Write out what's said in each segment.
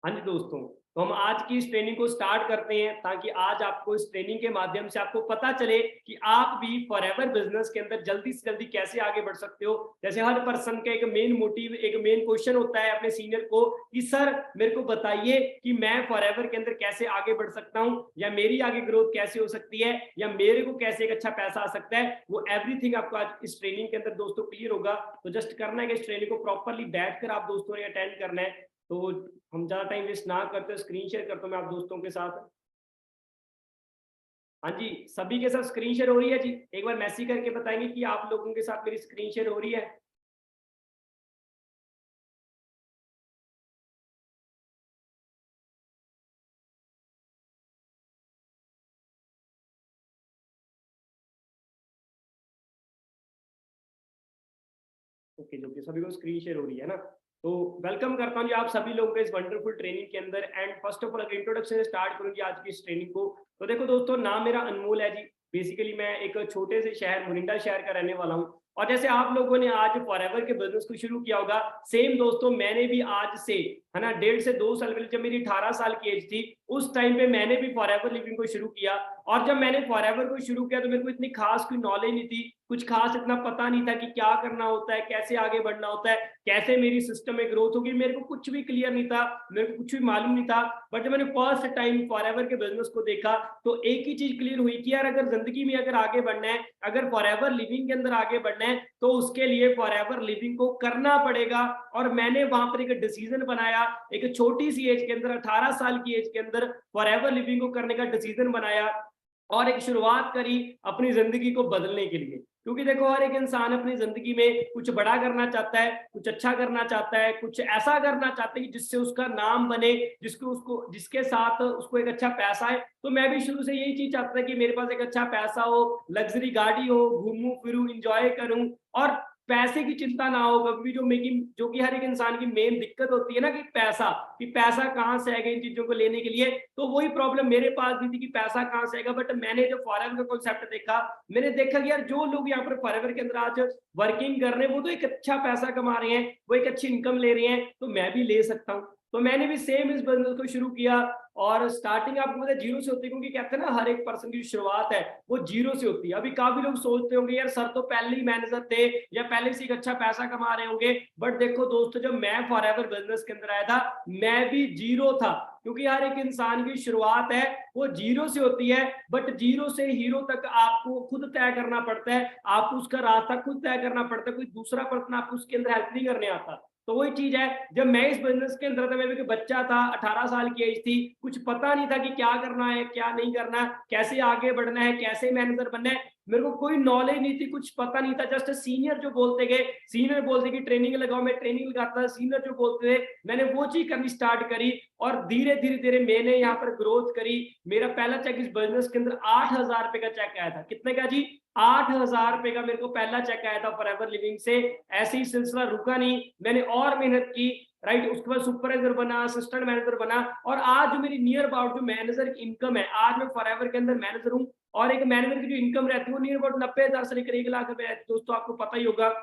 हाँ जी दोस्तों, तो हम आज की इस ट्रेनिंग को स्टार्ट करते हैं ताकि आज आपको इस ट्रेनिंग के माध्यम से आपको पता चले कि आप भी फॉरएवर बिजनेस के अंदर जल्दी से जल्दी कैसे आगे बढ़ सकते हो। जैसे हर पर्सन का एक मेन मोटिव, एक मेन क्वेश्चन होता है अपने सीनियर को कि सर मेरे को बताइए कि मैं फॉरएवर के अंदर कैसे आगे बढ़ सकता हूँ, या मेरी आगे ग्रोथ कैसे हो सकती है, या मेरे को कैसे एक अच्छा पैसा आ सकता है। वो एवरीथिंग आपको आज इस ट्रेनिंग के अंदर दोस्तों क्लियर होगा। तो जस्ट करना है कि इस ट्रेनिंग को प्रॉपरली बैठकर आप दोस्तों ने अटेंड करना है। तो हम ज़्यादा टाइम वेस्ट ना करते, स्क्रीन शेयर करता हूँ मैं आप दोस्तों के साथ। हाँ जी, सभी के साथ स्क्रीन शेयर हो रही है जी? एक बार मैसेज करके बताएँगे कि आप लोगों के साथ मेरी स्क्रीन शेयर हो रही है? ओके जी, ओके, सभी को स्क्रीन शेयर हो रही है ना? तो वेलकम करता हूँ जी आप सभी लोगों को इस वंडरफुल ट्रेनिंग के अंदर। एंड फर्स्ट ऑफ ऑल अगर इंट्रोडक्शन से स्टार्ट करूँगी आज की इस ट्रेनिंग को, तो देखो दोस्तों, नाम मेरा अनमोल है जी। बेसिकली मैं एक छोटे से शहर मोरिंडा शहर का रहने वाला हूँ। और जैसे आप लोगों ने आज फॉरएवर के बिजनेस को शुरू किया होगा, सेम दोस्तों मैंने भी आज से, है ना, 1.5 से 2 साल पहले जब मेरी 18 साल की एज थी, उस टाइम पे मैंने भी फॉरएवर लिविंग को शुरू किया। और जब मैंने फॉरएवर को शुरू किया तो मेरे को इतनी खास कोई नॉलेज नहीं थी, कुछ खास इतना पता नहीं था कि क्या करना होता है, कैसे आगे बढ़ना होता है, कैसे मेरी सिस्टम में ग्रोथ होगी। मेरे को कुछ भी क्लियर नहीं था, मेरे को कुछ भी मालूम नहीं था। बट जब मैंने फर्स्ट टाइम फॉरएवर के बिजनेस को देखा, तो एक ही चीज क्लियर हुई कि यार अगर जिंदगी में अगर आगे बढ़ना है, अगर फॉरएवर लिविंग के अंदर आगे बढ़ना है, तो उसके लिए फॉरएवर लिविंग को करना पड़ेगा। और मैंने वहां पर एक डिसीजन बनाया, एक छोटी सी एज के अंदर, 18 साल की एज के अंदर फॉरएवर लिविंग को करने का डिसीजन बनाया। और एक शुरुआत करी अपनी जिंदगी को बदलने के लिए। क्योंकि देखो, हर एक इंसान अपनी जिंदगी में कुछ बड़ा करना चाहता है, कुछ अच्छा करना चाहता है, कुछ ऐसा करना चाहता है कि जिससे उसका नाम बने, जिसको उसको जिसके साथ उसको एक अच्छा पैसा है। तो मैं भी शुरू से यही चीज चाहता था कि मेरे पास एक अच्छा पैसा हो, लग्जरी गाड़ी हो, घूमूं फिरूं, इंजॉय करूं, और पैसे की चिंता ना हो कभी भी। जो कि हर एक इंसान की मेन दिक्कत होती है ना, कि पैसा कहाँ से आएगा इन चीजों को लेने के लिए। तो वही प्रॉब्लम मेरे पास भी थी कि पैसा कहाँ से आएगा। बट मैंने जो फॉरेवर का कॉन्सेप्ट देखा, मैंने देखा कि यार जो लोग यहाँ पर फॉरेवर के अंदर आज वर्किंग कर रहे हैं, वो तो एक अच्छा पैसा कमा रहे हैं, वो एक अच्छी इनकम ले रहे हैं, तो मैं भी ले सकता हूँ। तो मैंने भी सेम इस बिजनेस को शुरू किया। और स्टार्टिंग आपको पता है जीरो से होती है, क्योंकि कहते हैं ना, हर एक पर्सन की जो शुरुआत है वो जीरो से होती है। अभी काफी लोग सोचते होंगे यार सर तो पहले ही मैनेजर थे, या पहले से एक अच्छा पैसा कमा रहे होंगे। बट देखो दोस्तों, जब मैं फॉरएवर बिजनेस के अंदर आया था, मैं भी जीरो था। क्योंकि हर एक इंसान की शुरुआत है वो जीरो से होती है। बट जीरो से हीरो तक आपको खुद तय करना पड़ता है, आपको उसका रास्ता खुद तय करना पड़ता है। कोई दूसरा पर्सन आपको उसके अंदर हेल्प नहीं करने आता। तो वही चीज है, जब मैं इस बिजनेस के अंदर था, मैं भी बच्चा था, 18 साल की एज थी, कुछ पता नहीं था कि क्या करना है, क्या नहीं करना, कैसे आगे बढ़ना है, कैसे मैनेजर बनना है। मेरे को कोई नॉलेज नहीं थी, कुछ पता नहीं था। जस्ट सीनियर जो बोलते गए, सीनियर बोलते कि ट्रेनिंग लगाओ, मैं ट्रेनिंग लगाता था, सीनियर जो बोलते थे मैंने वो चीज करनी स्टार्ट करी। और धीरे धीरे धीरे मैंने यहाँ पर ग्रोथ करी। मेरा पहला चेक इस बिजनेस के अंदर 8,000 रुपए का चेक आया था। कितने का जी? 8,000 रुपए का मेरे को पहला चेक आया था फॉरएवर लिविंग से। ऐसे ही सिलसिला रुका नहीं, मैंने और मेहनत की। राइट, उसके बाद सुपरवाइजर बना, असिस्टेंट मैनेजर बना, और आज जो मेरी नियर अबाउट जो मैनेजर की इनकम है, आज मैं फॉरएवर के अंदर मैनेजर हूँ। और एक मैनेजर की जो इनकम रहती है वो नियर अबाउट 90,000 से लेकर 1 लाख रुपए रहती है, दोस्तों आपको पता ही होगा।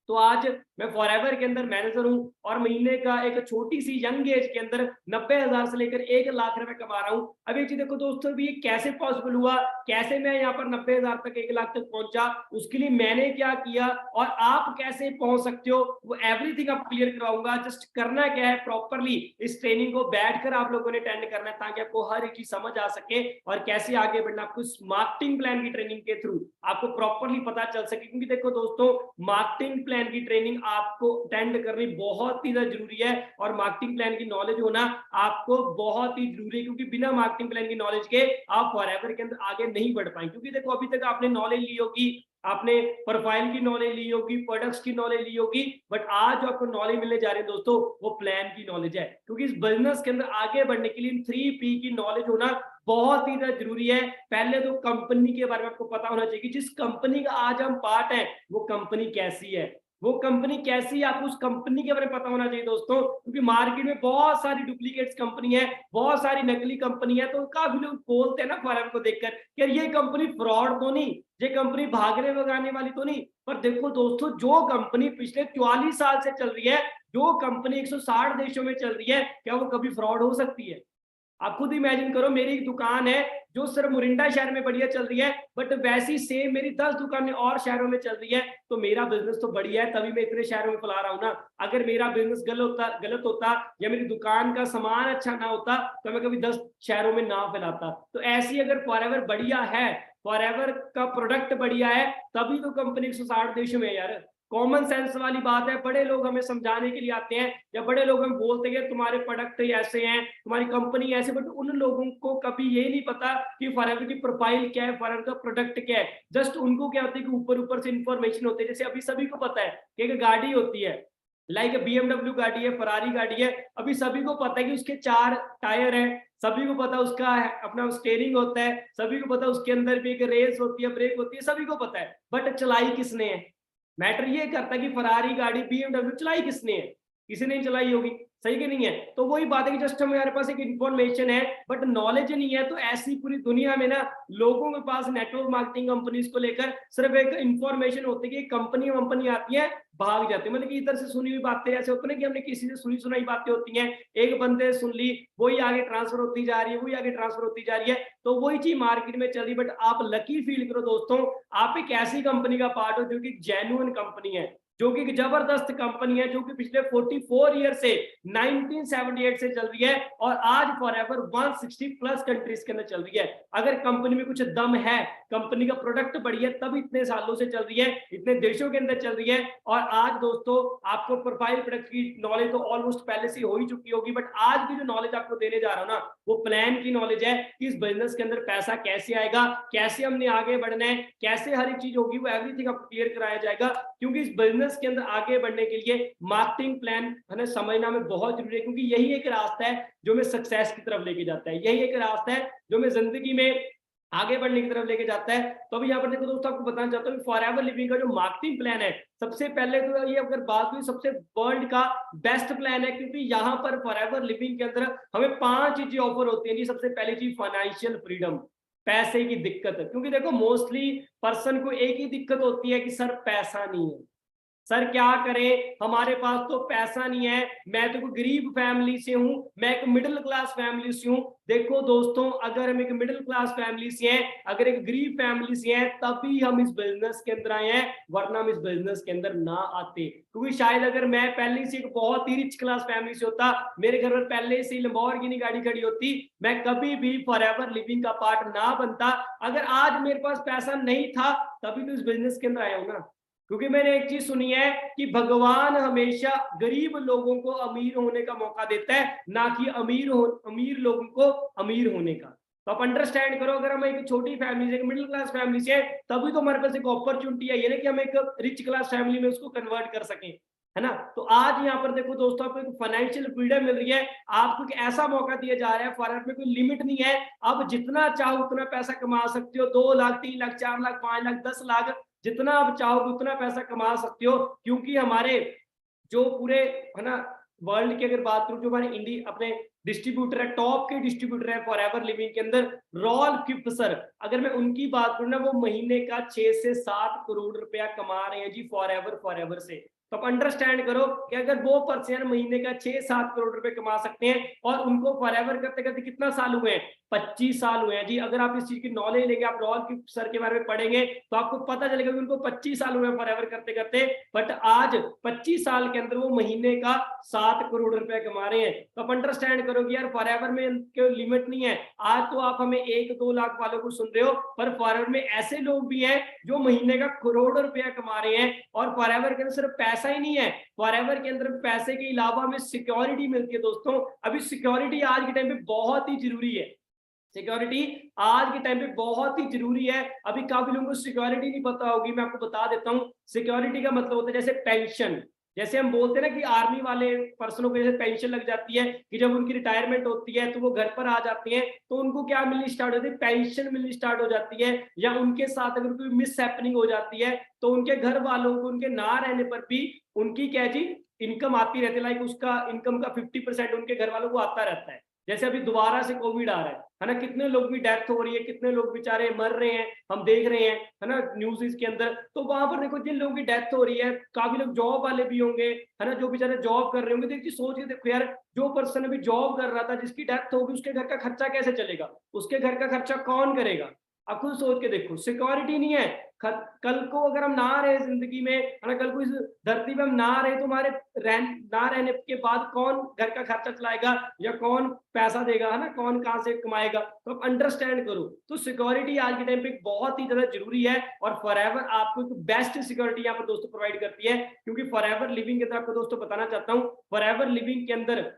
तो आज मैं फॉरएवर के अंदर मैनेजर हूँ, और महीने का एक छोटी सी यंग एज के अंदर 90,000 से लेकर 1 लाख रुपए कमा रहा हूँ। अब ये चीज देखो दोस्तों, भी ये कैसे पॉसिबल हुआ, कैसे मैं यहाँ पर 90,000 तक 1 लाख तक पहुंचा, उसके लिए मैंने क्या किया, और आप कैसे पहुंच सकते हो, वो एवरीथिंग आप क्लियर करवाऊंगा। जस्ट करना क्या है, प्रॉपरली इस ट्रेनिंग को बैठकर आप लोगों ने अटेंड करना है, ताकि आपको हर एक चीज समझ आ सके, और कैसे आगे बढ़ना आपको मार्केटिंग प्लान की ट्रेनिंग के थ्रू आपको प्रॉपरली पता चल सके। क्योंकि देखो दोस्तों, मार्केटिंग प्लान की ट्रेनिंग आपको अटेंड करनी बहुत ही ज्यादा जरूरी है, और मार्केटिंग प्लान की नॉलेज होना आपको बहुत ही जरूरी है। क्योंकि बिना मार्केटिंग प्लान की नॉलेज के आप फॉरएवर के अंदर आगे नहीं बढ़ पाएंगे। क्योंकि देखो, अभी तक आपने नॉलेज ली होगी, आपने प्रोफाइल की नॉलेज ली होगी, प्रोडक्ट्स की नॉलेज ली होगी, बट आज जो आपको नॉलेज मिलने जा रही है दोस्तों, वो प्लान की नॉलेज है। क्योंकि इस बिजनेस के अंदर आगे बढ़ने के लिए 3P की नॉलेज होना बहुत ही जरूरी है। पहले तो कंपनी के बारे में आपको पता होना चाहिए कि जिस कंपनी का आज हम पार्ट है, वो कंपनी कैसी है। वो कंपनी कैसी है, आपको उस कंपनी के बारे में पता होना चाहिए दोस्तों, क्योंकि मार्केट में बहुत सारी डुप्लीकेट्स कंपनी है, बहुत सारी नकली कंपनी है। तो काफी लोग बोलते हैं ना फॉरेवर को देखकर कि यार ये कंपनी फ्रॉड तो नहीं, ये कंपनी भागने भगाने वाली तो नहीं। पर देखो दोस्तों, जो कंपनी पिछले 44 साल से चल रही है, जो कंपनी 160 देशों में चल रही है, क्या वो कभी फ्रॉड हो सकती है? आप खुद इमेजिन करो, मेरी एक दुकान है जो सिर्फ मुरिंडा शहर में बढ़िया चल रही है, बट वैसी सेम मेरी 10 दुकानें और शहरों में चल रही है, तो मेरा बिजनेस तो बढ़िया है, तभी मैं इतने शहरों में फैला रहा हूं ना। अगर मेरा बिजनेस गलत होता या मेरी दुकान का सामान अच्छा ना होता, तो मैं कभी 10 शहरों में ना फैलाता। तो ऐसी अगर फॉरएवर बढ़िया है, फॉरएवर का प्रोडक्ट बढ़िया है, तभी तो कंपनी 160 देशों में है यार। कॉमन सेंस वाली बात है। बड़े लोग हमें समझाने के लिए आते हैं, या बड़े लोग हमें बोलते हैं तुम्हारे प्रोडक्ट ऐसे हैं, तुम्हारी कंपनी ऐसे, बट उन लोगों को कभी ये नहीं पता कि फॉरएवर की प्रोफाइल क्या है, फॉरएवर का प्रोडक्ट क्या है। जस्ट उनको क्या होता है कि ऊपर ऊपर से इंफॉर्मेशन होती है। जैसे अभी सभी को पता है कि एक गाड़ी होती है, लाइक BMW गाड़ी है, फरारी गाड़ी है, अभी सभी को पता है कि उसके 4 टायर है, सभी को पता उसका अपना स्टेयरिंग होता है, सभी को पता उसके अंदर भी एक रेस होती है, ब्रेक होती है, सभी को पता है। बट चलाई किसने है? मैटर ये करता है कि फरारी गाड़ी BMW चलाई किसने है? किसी ने चलाई होगी, सही कि नहीं है? तो वही बात है कि जस्ट हमारे पास एक इंफॉर्मेशन है बट नॉलेज नहीं है। तो ऐसी पूरी दुनिया में ना लोगों के पास नेटवर्क मार्केटिंग कंपनीज को लेकर सिर्फ एक इंफॉर्मेशन होती है कि कंपनी आती है, भाग जाते हैं। मतलब कि इधर से सुनी हुई बातें ऐसे होते हैं कि हमने किसी से सुनी सुनाई बातें होती हैं, एक बंदे सुन ली, वही आगे ट्रांसफर होती जा रही है, वही आगे ट्रांसफर होती जा रही है। तो वही चीज मार्केट में चल रही। बट आप लकी फील करो दोस्तों, आप एक ऐसी कंपनी का पार्ट हो जो कि जेन्युइन कंपनी है, जो कि जबरदस्त कंपनी है, जो कि पिछले 44 ईयर से 1978 से चल रही है और आज फॉरएवर 160 प्लस कंट्रीज के अंदर चल रही है। अगर कंपनी में कुछ दम है, कंपनी का प्रोडक्ट बढ़िया, तब इतने सालों से चल रही है, इतने देशों के अंदर चल रही है। और आज दोस्तों आपको प्रोफाइल प्रोडक्ट की नॉलेज तो ऑलमोस्ट पहले से हो ही चुकी होगी, बट आज की जो नॉलेज आपको देने जा रहा हूं ना, वो प्लान की नॉलेज है कि इस बिजनेस के अंदर पैसा कैसे आएगा, कैसे हमने आगे बढ़ना है, कैसे हर एक चीज होगी, वो एवरीथिंग आपको क्लियर कराया जाएगा। क्योंकि इस बिजनेस के अंदर आगे बढ़ने के लिए मार्केटिंग प्लान हमें समझना में बहुत जरूरी है, क्योंकि यही एक रास्ता है जो हमें सक्सेस की तरफ लेके जाता है, यही एक रास्ता है जो हमें जिंदगी में आगे बढ़ने की तरफ लेके जाता है। तो अभी यहाँ पर देखो दोस्तों, आपको बताना चाहता हूँ फॉरएवर लिविंग का जो मार्केटिंग प्लान है, सबसे पहले तो ये अगर बात हुई, सबसे वर्ल्ड का बेस्ट प्लान है, क्योंकि यहाँ पर फॉरएवर लिविंग के अंदर हमें 5 चीजें ऑफर होती है जी। सबसे पहली चीज फाइनेंशियल फ्रीडम, पैसे की दिक्कत है, क्योंकि देखो मोस्टली पर्सन को एक ही दिक्कत होती है कि सर पैसा नहीं है, सर क्या करें, हमारे पास तो पैसा नहीं है, मैं तो गरीब फैमिली से हूं, मैं एक मिडिल क्लास फैमिली से हूं। देखो दोस्तों, अगर हम एक मिडिल क्लास फैमिली से हैं, अगर एक गरीब फैमिली से हैं, तभी हम इस बिजनेस के अंदर आए हैं, वरना हम इस बिजनेस के अंदर ना आते। क्योंकि शायद अगर मैं पहले से एक बहुत ही रिच क्लास फैमिली से होता, मेरे घर में पहले से ही लंबोर्गिनी गाड़ी खड़ी होती, मैं कभी भी फॉरएवर लिविंग का पार्ट ना बनता। अगर आज मेरे पास पैसा नहीं था, तभी तो इस बिजनेस के अंदर आया हूं ना। क्योंकि मैंने एक चीज सुनी है कि भगवान हमेशा गरीब लोगों को अमीर होने का मौका देता है, ना कि अमीर लोगों को अमीर होने का। तो आप अंडरस्टैंड करो, अगर हम एक छोटी फैमिली से, मिडिल क्लास फैमिली से, तभी तो हमारे पास एक अपॉर्चुनिटी है ये ना कि हम एक रिच क्लास फैमिली में उसको कन्वर्ट कर सकें, है ना। तो आज यहाँ पर देखो दोस्तों, आपको एक फाइनेंशियल फ्रीडम मिल रही है, आपको एक ऐसा मौका दिया जा रहा है, फॉरएवर में कोई लिमिट नहीं है, आप जितना चाहो उतना पैसा कमा सकते हो, 2 लाख 3 लाख 4 लाख 5 लाख 10 लाख, जितना आप चाहोगे उतना पैसा कमा सकते हो। क्योंकि हमारे जो पूरे, है ना, वर्ल्ड की अगर बात करूं, जो हमारे इंडिया अपने डिस्ट्रीब्यूटर है, टॉप के डिस्ट्रीब्यूटर है फॉरएवर लिविंग के अंदर, रॉल्फ किप्ट सर, अगर मैं उनकी बात करूं ना, वो महीने का 6 से 7 करोड़ रुपया कमा रहे हैं जी फॉरएवर से। तो आप अंडरस्टैंड करो कि अगर वो पर्सन महीने का 6-7 करोड़ रुपए कमा सकते हैं, और उनको फॉरएवर करते करते कितना साल हुए हैं, 25 साल हुए हैं जी। अगर आप इस चीज की नॉलेज लेंगे, आप रॉल की सर के बारे में पढ़ेंगे, तो आपको पता चलेगा कि उनको 25 साल हुए फॉरएवर करते करते, बट आज 25 साल के अंदर वो महीने का 7 करोड़ रुपए कमा रहे हैं। तो आप अंडरस्टैंड करो कि यार फॉरएवर में कोई लिमिट नहीं है। आज तो आप हमें 1-2 लाख वालों को सुन रहे हो, पर फॉरएवर में ऐसे लोग भी हैं जो महीने का करोड़ों रुपया कमा रहे हैं। और फॉरएवर के अंदर सिर्फ पैसा ही नहीं है, फॉरएवर के अंदर पैसे के अलावा हमें सिक्योरिटी मिलती है दोस्तों। अभी सिक्योरिटी आज के टाइम पे बहुत ही जरूरी है, सिक्योरिटी आज के टाइम पे बहुत ही जरूरी है। अभी काफी लोगों को सिक्योरिटी नहीं पता होगी, मैं आपको बता देता हूं। सिक्योरिटी का मतलब होता है जैसे पेंशन, जैसे हम बोलते हैं ना कि आर्मी वाले पर्सनों को जैसे पेंशन लग जाती है कि जब उनकी रिटायरमेंट होती है तो वो घर पर आ जाती हैं, तो उनको क्या मिलनी स्टार्ट होती है, पेंशन मिलनी स्टार्ट हो जाती है। या उनके साथ अगर कोई मिस हैपनिंग हो जाती है तो उनके घर वालों को उनके ना रहने पर भी उनकी क्या जी इनकम आती रहती है, लाइक उसका इनकम का 50% उनके घर वालों को आता रहता है। जैसे अभी दोबारा से कोविड आ रहा है ना, कितने लोग की डेथ हो रही है, कितने लोग बेचारे मर रहे हैं, हम देख रहे हैं, है ना, न्यूज इसके अंदर। तो वहां पर देखो जिन लोगों की डेथ हो रही है, काफी लोग जॉब वाले भी होंगे, है ना, जो बेचारे जॉब कर रहे होंगे। देखिए सोच के देखो यार, जो पर्सन अभी जॉब कर रहा था जिसकी डेथ होगी, उसके घर का खर्चा कैसे चलेगा, उसके घर का खर्चा कौन करेगा? आप खुद सोच के देखो, सिक्योरिटी नहीं है। कल को अगर हम ना रहे जिंदगी में, है ना, कल को इस धरती पे हम ना रहे तो हमारे ना रहने के बाद कौन घर का खर्चा चलाएगा, या कौन पैसा देगा, है ना, कौन कहाँ से कमाएगा? तो आप अंडरस्टैंड करो। तो सिक्योरिटी आज के टाइम पे बहुत ही ज्यादा जरूरी है, और फॉरएवर आपको एक बेस्ट सिक्योरिटी यहाँ पर दोस्तों प्रोवाइड करती है। क्योंकि फॉरएवर लिविंग के अंदर आपको दोस्तों बताना चाहता हूँ, फॉरएवर लिविंग के अंदर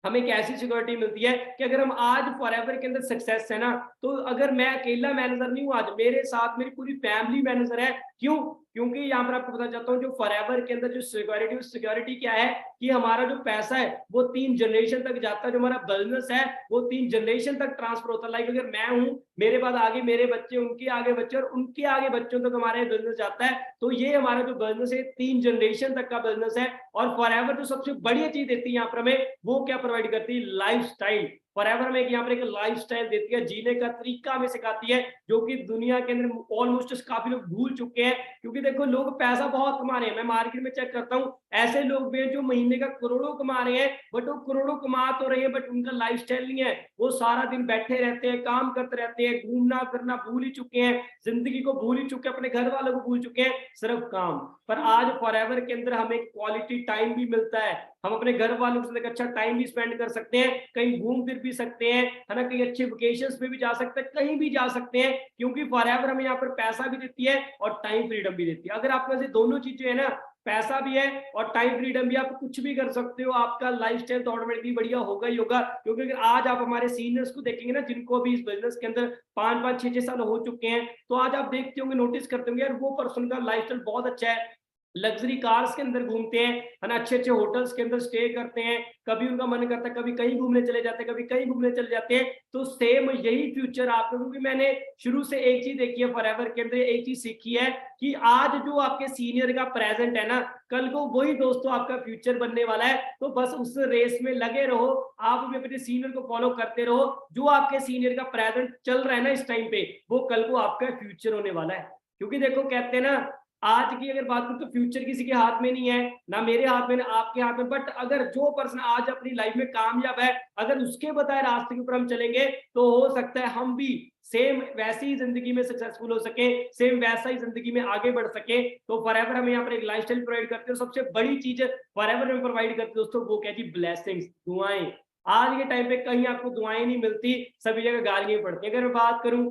हमें एक ऐसी सिक्योरिटी मिलती है कि अगर हम आज फॉरएवर के अंदर सक्सेस है ना, तो अगर मैं अकेला मैनेजर नहीं हूं, आज मेरे साथ मेरी पूरी फैमिली मैनेजर है। क्यों? क्योंकि यहाँ पर आपको बता चाहता हूँ, जो फॉरएवर के अंदर जो सिक्योरिटी क्या है कि हमारा जो पैसा है वो 3 जनरेशन तक जाता है, जो हमारा बिजनेस है वो 3 जनरेशन तक ट्रांसफर होता है। लाइक अगर मैं हूँ, मेरे बाद आगे मेरे बच्चे, उनके आगे बच्चे, और उनके आगे बच्चों तक हमारा बिजनेस जाता है। तो ये हमारा जो बिजनेस है 3 जनरेशन तक का बिजनेस है। और फॉरएवर जो सबसे बढ़िया चीज देती है यहाँ पर हमें, वो क्या प्रोवाइड करती है? लाइफस्टाइल। फॉरएवर में यहाँ पर एक लाइफस्टाइल देती है, जीने का तरीका हमें सिखाती है, जो कि दुनिया के अंदर ऑलमोस्ट काफी लोग भूल चुके हैं। क्योंकि देखो लोग पैसा बहुत कमा रहे हैं, मैं मार्केट में चेक करता हूँ, ऐसे लोग भी हैं जो महीने का करोड़ों कमा रहे हैं, बट वो करोड़ों कमा तो रहे हैं, बट उनका लाइफस्टाइल नहीं है। वो सारा दिन बैठे रहते हैं, काम करते रहते हैं, घूमना फिरना भूल ही चुके हैं, जिंदगी को भूल ही चुके हैं, अपने घर वालों को भूल चुके हैं, सिर्फ काम। पर आज फॉरएवर के अंदर हमें क्वालिटी टाइम भी मिलता है, हम अपने घर वालों के साथ एक अच्छा टाइम भी स्पेंड कर सकते हैं, कहीं घूम फिर भी सकते हैं, है ना, कहीं अच्छे वेकेशंस पे भी जा सकते हैं, कहीं भी जा सकते हैं। क्योंकि फॉरएवर हमें यहाँ पर पैसा भी देती है और टाइम फ्रीडम भी देती है। अगर आपके पास दोनों चीजें है ना, पैसा भी है और टाइम फ्रीडम भी, आप कुछ भी कर सकते हो, आपका लाइफस्टाइल तो ऑटोमेटिकली बढ़िया होगा ही होगा। क्योंकि अगर आज आप हमारे सीनियर्स को देखेंगे ना, जिनको अभी इस बिजनेस के अंदर 5-5 6-6 साल हो चुके हैं, तो आज आप देखते होंगे, नोटिस करते होंगे यार, वो पर्सन का लाइफस्टाइल बहुत अच्छा है, लग्जरी कार्स के अंदर घूमते हैं, है ना, अच्छे अच्छे होटल्स के अंदर स्टे करते हैं, कभी उनका मन करता है कभी कहीं घूमने चले जाते हैं, कभी कहीं घूमने चले जाते हैं। तो सेम यही फ्यूचर आपको, क्योंकि मैंने शुरू से एक चीज देखी है फॉरएवर के अंदर, एक चीज सीखी है कि आज जो आपके सीनियर का प्रेजेंट है ना, कल को वही दोस्तों आपका फ्यूचर बनने वाला है। तो बस उस रेस में लगे रहो, आप भी अपने सीनियर को फॉलो करते रहो। जो आपके सीनियर का प्रेजेंट चल रहा है ना इस टाइम पे, वो कल को आपका फ्यूचर होने वाला है। क्योंकि देखो कहते हैं ना, आज की अगर बात करूं तो फ्यूचर किसी के हाथ में नहीं है, ना मेरे हाथ में ना आपके हाथ में। बट अगर जो पर्सन आज अपनी लाइफ में कामयाब है, अगर उसके बताए रास्ते के ऊपर हम चलेंगे, तो हो सकता है हम भी सेम वैसी ही जिंदगी में सक्सेसफुल हो सके, सेम वैसा ही जिंदगी में आगे बढ़ सके। तो फॉरएवर हमें यहाँ पर एक लाइफस्टाइल प्रोवाइड करते हैं। सबसे बड़ी चीज फॉरएवर में प्रोवाइड करते हैं दोस्तों, वो क्या जी? ब्लेसिंग्स, दुआएं। आज के टाइम पे कहीं आपको दुआएं नहीं मिलती, सभी जगह गालियां पड़ती है। अगर मैं बात करूं,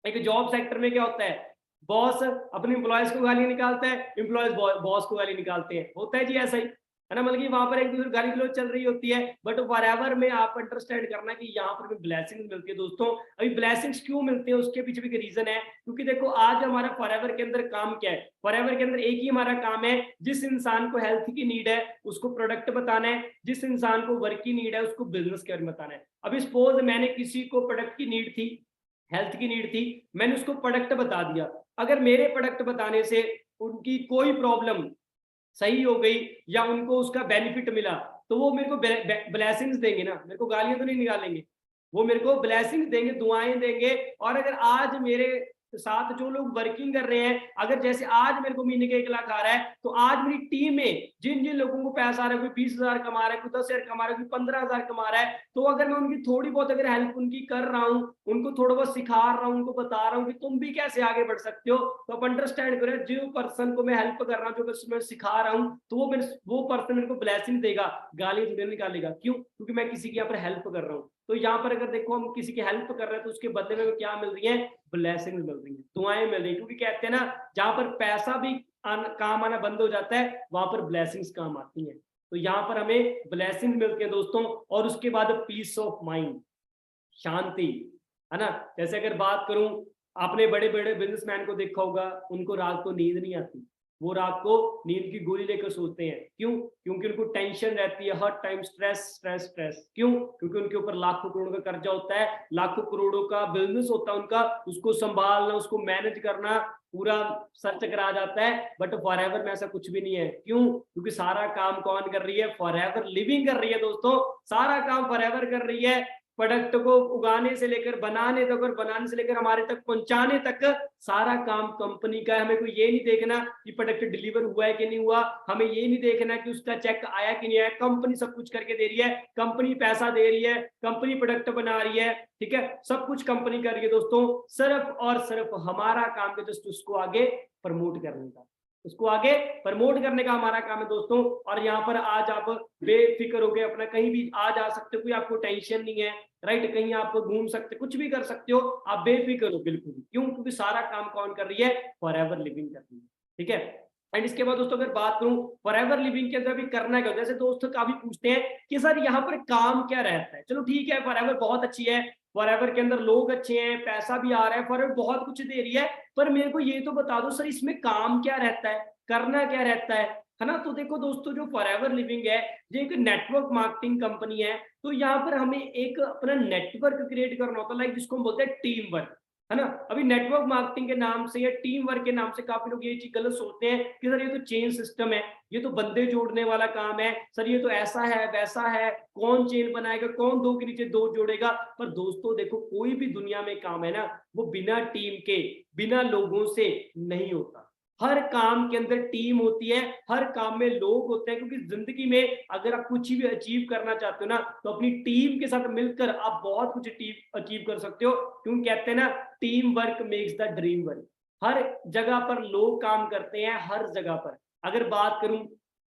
एक जॉब सेक्टर में क्या होता है, बॉस अपने एम्प्लॉयज को गाली निकालता है, एम्प्लॉयज बॉस को गाली निकालते हैं, होता है जी ऐसा ही, है ना, मतलब कि वहां पर एक दूसरे गाली गलौज चल रही होती है। बट फॉरएवर में आप अंडरस्टैंड करना कि यहाँ पर भी ब्लेसिंग्स मिलती है दोस्तों। अभी ब्लेसिंग्स क्यों मिलते हैं, उसके पीछे भी एक रीजन है। क्योंकि देखो आज हमारा फॉरएवर के अंदर काम क्या है, फॉरएवर के अंदर एक ही हमारा काम है, जिस इंसान को हेल्थ की नीड है उसको प्रोडक्ट बताना है, जिस इंसान को वर्क की नीड है उसको बिजनेस के बारे में बताना है। अभी सपोज मैंने किसी को प्रोडक्ट की नीड थी, हेल्थ की नीड थी, मैंने उसको प्रोडक्ट बता दिया। अगर मेरे प्रोडक्ट बताने से उनकी कोई प्रॉब्लम सही हो गई या उनको उसका बेनिफिट मिला, तो वो मेरे को ब्लेसिंग्स देंगे ना, मेरे को गालियां तो नहीं निकालेंगे, वो मेरे को ब्लेसिंग्स देंगे, दुआएं देंगे। और अगर आज मेरे साथ जो लोग वर्किंग कर रहे हैं, अगर जैसे आज मेरे को महीने के 1 लाख आ रहा है, तो आज मेरी टीम में जिन जिन लोगों को पैसा आ रहा है, कोई 20,000 कमा रहा है, कोई 10,000 कमा रहा है, कोई 15,000 कमा रहा है, तो अगर मैं उनकी थोड़ी बहुत अगर हेल्प उनकी कर रहा हूँ, उनको थोड़ा बहुत सिखा रहा हूँ, उनको बता रहा हूँ कि तुम भी कैसे आगे बढ़ सकते हो, तो आप अंडरस्टैंड करें, जो पर्सन को मैं हेल्प कर रहा हूँ, जो मैं सिखा रहा हूँ, तो वो पर्सन मेरे को ब्लेसिंग देगा, गाली थोड़ी निकालेगा। क्यों? क्योंकि मैं किसी की यहाँ पर हेल्प कर रहा हूँ। तो यहाँ पर अगर देखो हम किसी की हेल्प कर रहे हैं, तो उसके बदले में क्या मिल रही है? ब्लेसिंग मिल रही है, दुआएं मिल रही है। क्योंकि कहते हैं ना, जहां पर पैसा भी काम आना बंद हो जाता है, वहां पर ब्लेसिंग्स काम आती हैं। तो यहाँ पर हमें ब्लेसिंग मिलती है दोस्तों। और उसके बाद पीस ऑफ माइंड, शांति, है ना। जैसे अगर बात करूं, आपने बड़े बड़े बिजनेसमैन को देखा होगा, उनको रात को नींद नहीं आती, वो रात को नींद की गोली लेकर सोते हैं। क्यों? क्योंकि उनको टेंशन रहती है हर टाइम, स्ट्रेस स्ट्रेस स्ट्रेस। क्यों? क्योंकि उनके ऊपर लाखों करोड़ों का कर्जा होता है, लाखों करोड़ों का बिजनेस होता है उनका, उसको संभालना, उसको मैनेज करना पूरा सर चकरा जाता है। बट फॉरएवर में ऐसा कुछ भी नहीं है। क्यों? क्योंकि सारा काम कौन कर रही है? फॉरएवर लिविंग कर रही है दोस्तों। सारा काम फॉरएवर कर रही है। प्रोडक्ट को उगाने से लेकर बनाने तक और बनाने से लेकर हमारे तक पहुंचाने तक सारा काम कंपनी का है। हमें कोई ये नहीं देखना कि प्रोडक्ट डिलीवर हुआ है कि नहीं हुआ, हमें ये नहीं देखना कि उसका चेक आया कि नहीं आया। कंपनी सब कुछ करके दे रही है, कंपनी पैसा दे रही है, कंपनी प्रोडक्ट बना रही है, ठीक है, सब कुछ कंपनी कर रही है दोस्तों। सिर्फ और सिर्फ हमारा काम है जस्ट उसको आगे प्रमोट करने का, उसको आगे प्रमोट करने का हमारा काम है दोस्तों। और यहाँ पर आज आप बेफिक्र होकर अपना कहीं भी आ जा सकते हो, कोई आपको टेंशन नहीं है, राइट, कहीं आप घूम सकते, कुछ भी कर सकते हो, आप बेफिक्र हो बिल्कुल। क्यों? क्योंकि सारा काम कौन कर रही है? फॉरएवर लिविंग कर रही है, ठीक है। एंड इसके बाद दोस्तों अगर बात करूं फॉरएवर लिविंग के अंदर भी करना क्या, जैसे दोस्त काफी पूछते हैं कि सर यहाँ पर काम क्या रहता है। चलो ठीक है, फॉरएवर बहुत अच्छी है, फॉरएवर के अंदर लोग अच्छे हैं, पैसा भी आ रहा है, फॉरएवर बहुत कुछ दे रही है, पर मेरे को ये तो बता दो सर इसमें काम क्या रहता है, करना क्या रहता है ना। तो देखो दोस्तों, जो फॉरएवर लिविंग है ये एक नेटवर्क मार्केटिंग कंपनी है। तो यहाँ पर हमें एक अपना नेटवर्क क्रिएट करना होता है, लाइक जिसको हम बोलते हैं टीम वर्क, है ना। अभी नेटवर्क मार्केटिंग के नाम से या टीम वर्क के नाम से काफी लोग ये चीज गलत सोचते हैं कि सर ये तो चेन सिस्टम है, ये तो बंदे जोड़ने वाला काम है, सर ये तो ऐसा है वैसा है, कौन चेन बनाएगा, कौन दो के नीचे दो जोड़ेगा। पर दोस्तों देखो, कोई भी दुनिया में काम है ना, वो बिना टीम के, बिना लोगों से नहीं होता। हर काम के अंदर टीम होती है, हर काम में लोग होते हैं, क्योंकि जिंदगी में अगर आप कुछ भी अचीव करना चाहते हो ना, तो अपनी टीम के साथ मिलकर आप बहुत कुछ अचीव कर सकते हो। क्यों कहते हैं ना, team work makes the dream work. हर जगह पर लोग काम करते हैं, हर जगह पर। अगर बात करूं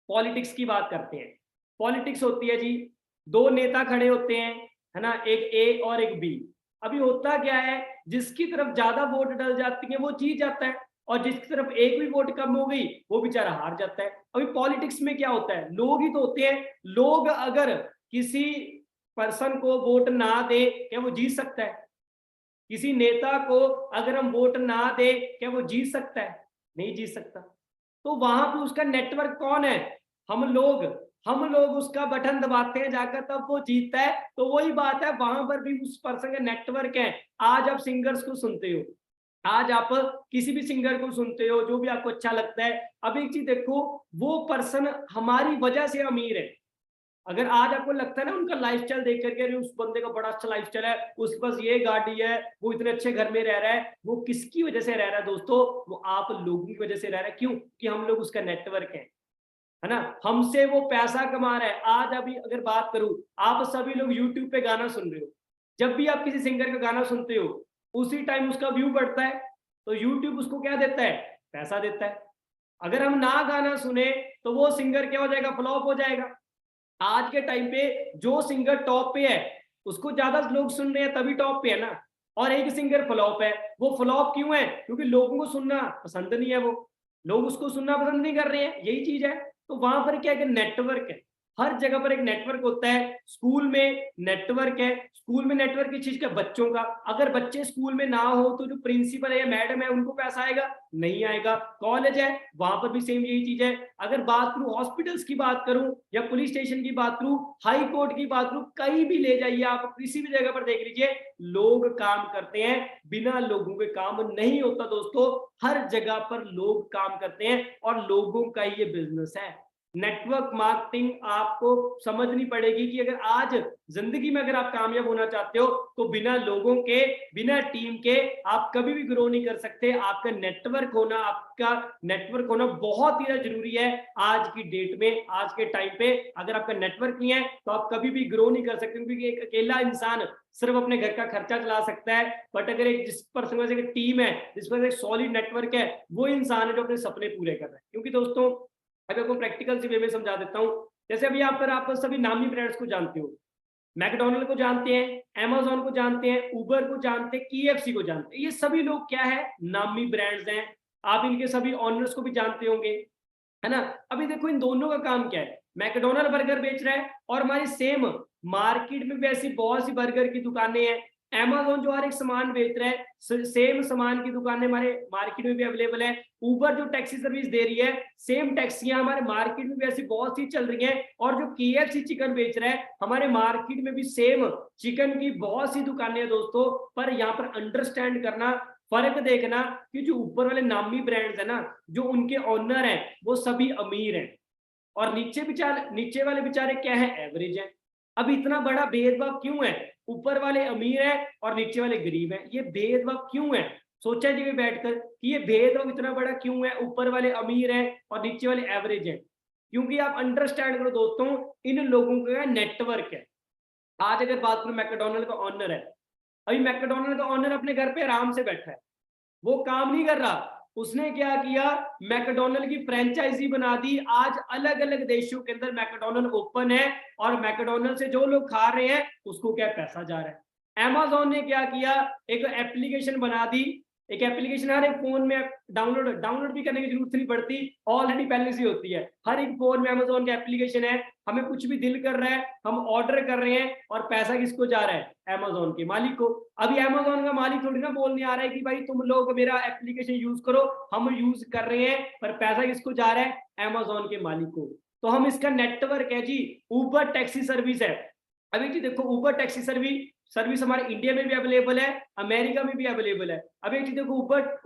पॉलिटिक्स की, बात करते हैं, पॉलिटिक्स होती है जी, दो नेता खड़े होते हैं, है ना, एक ए और एक बी। अभी होता क्या है, जिसकी तरफ ज्यादा वोट डल जाती है वो जीत जाता है, और जिसकी तरफ एक भी वोट कम हो गई वो बेचारा हार जाता है। अभी पॉलिटिक्स में क्या होता है, लोग ही तो होते हैं। लोग अगर किसी पर्सन को वोट ना दे, क्या वो जीत सकता है? किसी नेता को अगर हम वोट ना दे, क्या वो जीत सकता है? नहीं जीत सकता। तो वहां पे उसका नेटवर्क कौन है? हम लोग उसका बटन दबाते हैं जाकर, तब वो जीतता है। तो वही बात है, वहां पर भी उस पर्सन का नेटवर्क है। आज आप सिंगर्स को सुनते हो, आज आप किसी भी सिंगर को सुनते हो, जो भी आपको अच्छा लगता है। अब एक चीज देखो, वो पर्सन हमारी वजह से अमीर है। अगर आज आपको लगता है ना उनका लाइफस्टाइल देख करके, अरे उस बंदे का बड़ा अच्छा लाइफस्टाइल है, उस पास ये गाड़ी है, वो इतने अच्छे घर में रह रहा है, वो किसकी वजह से रह रहा है दोस्तों? वो आप लोगों की वजह से रह रहा है। क्यों? कि हम लोग उसका नेटवर्क है ना, हमसे वो पैसा कमा रहा है। आज अभी अगर बात करूं, आप सभी लोग यूट्यूब पे गाना सुन रहे हो, जब भी आप किसी सिंगर का गाना सुनते हो, उसी टाइम उसका व्यू बढ़ता है, तो यूट्यूब उसको क्या देता है? पैसा देता है। अगर हम ना गाना सुने तो वो सिंगर क्या हो जाएगा? फ्लॉप हो जाएगा। आज के टाइम पे जो सिंगर टॉप पे है उसको ज्यादा लोग सुन रहे हैं, तभी टॉप पे है ना। और एक सिंगर फ्लॉप है, वो फ्लॉप क्यों है? क्योंकि लोगों को सुनना पसंद नहीं है, वो लोग उसको सुनना पसंद नहीं कर रहे हैं, यही चीज है। तो वहां पर क्या है कि नेटवर्क है, हर जगह पर एक नेटवर्क होता है। स्कूल में नेटवर्क है, स्कूल में नेटवर्क किस चीज का? बच्चों का। अगर बच्चे स्कूल में ना हो तो जो प्रिंसिपल है या मैडम है उनको पैसा आएगा? नहीं आएगा। कॉलेज है, वहां पर भी सेम यही चीज है। अगर बात करूं हॉस्पिटल्स की बात करूं, या पुलिस स्टेशन की बात करूं, हाई कोर्ट की बात करूं, कहीं भी ले जाइए आप, किसी भी जगह पर देख लीजिए, लोग काम करते हैं, बिना लोगों के काम नहीं होता दोस्तों। हर जगह पर लोग काम करते हैं और लोगों का ये बिजनेस है। नेटवर्क मार्केटिंग आपको समझनी पड़ेगी कि अगर आज जिंदगी में अगर आप कामयाब होना चाहते हो, तो बिना लोगों के, बिना टीम के आप कभी भी ग्रो नहीं कर सकते। आपका नेटवर्क होना बहुत ही जरूरी है आज की डेट में, आज के टाइम पे। अगर आपका नेटवर्क नहीं है तो आप कभी भी ग्रो नहीं कर सकते, क्योंकि एक अकेला इंसान सिर्फ अपने घर का खर्चा चला सकता है। बट अगर एक जिस पर एक टीम है, जिस पर एक सॉलिड नेटवर्क है, वो इंसान है जो अपने सपने पूरे कर रहा है। क्योंकि दोस्तों अगर आपको प्रैक्टिकल से वे में समझा देता हूं, जैसे अभी आप सभी नामी ब्रांड्स को जानते हो, मैकडोनल्ड को जानते हैं, अमेज़न को जानते हैं, उबर को जानते हैं, KFC को जानते हैं। ये सभी लोग क्या है? नामी ब्रांड्स हैं। आप इनके सभी ऑनर्स को भी जानते होंगे, है ना। अभी देखो इन दोनों का काम क्या है, मैकडोनल्ड बर्गर बेच रहा है और हमारी सेम मार्केट में भी ऐसी बहुत सी बर्गर की दुकानें हैं, Amazon जो हर एक सामान बेच रहा है, सेम सामान की दुकानें हमारे मार्केट में भी अवेलेबल है। Uber जो टैक्सी सर्विस दे रही है, सेम टैक्सियां हमारे मार्केट में भी ऐसी बहुत सी चल रही हैं। और जो KFC चिकन बेच रहा है, हमारे मार्केट में भी सेम चिकन की बहुत सी दुकानें हैं दोस्तों। पर यहाँ पर अंडरस्टैंड करना, फर्क देखना कि जो ऊपर वाले नामी ब्रांड्स है ना, जो उनके ऑनर हैं वो सभी अमीर हैं, और नीचे वाले बेचारे क्या है, एवरेज है। अब इतना बड़ा भेदभाव क्यों है? ऊपर वाले अमीर है और नीचे वाले गरीब है, ये भेदभाव क्यों है? सोचा जी बैठकर कि ये भेदभाव इतना बड़ा क्यों है, ऊपर वाले अमीर है और नीचे वाले एवरेज है? क्योंकि आप अंडरस्टैंड करो दोस्तों, इन लोगों का नेटवर्क है। आज अगर बात करूं, मैकडोनल्ड का ऑनर है, अभी मैकडोनल्ड का ऑनर अपने घर पे आराम से बैठा है, वो काम नहीं कर रहा। उसने क्या किया, मैकडोनल्ड की फ्रेंचाइजी बना दी। आज अलग अलग देशों के अंदर मैकडोनल्ड ओपन है, और मैकडोनल्ड से जो लोग खा रहे हैं उसको क्या पैसा जा रहा है। अमेजोन ने क्या किया, एक एप्लीकेशन बना दी। एक एप्लीकेशन हर एक फोन में डाउनलोड भी करने की जरूरत नहीं पड़ती, ऑलरेडी पहले से होती है। हर एक फोन में अमेजोन का एप्लीकेशन है, हमें कुछ भी दिल कर रहा है, हम ऑर्डर कर रहे हैं, और पैसा किसको जा रहा है, अमेजोन के मालिक को। अभी अमेजोन का मालिक थोड़ी ना बोलने आ रहा है कि भाई तुम लोग मेरा एप्लीकेशन यूज करो, हम यूज कर रहे हैं, पर पैसा किसको जा रहा है, अमेजोन के मालिक को। तो हम इसका नेटवर्क है जी, ऊबर टैक्सी सर्विस है। अभी जी देखो, ऊबर टैक्सी सर्विस हमारे इंडिया में भी अवेलेबल है, अमेरिका में भी अवेलेबल है। अभी जी देखो,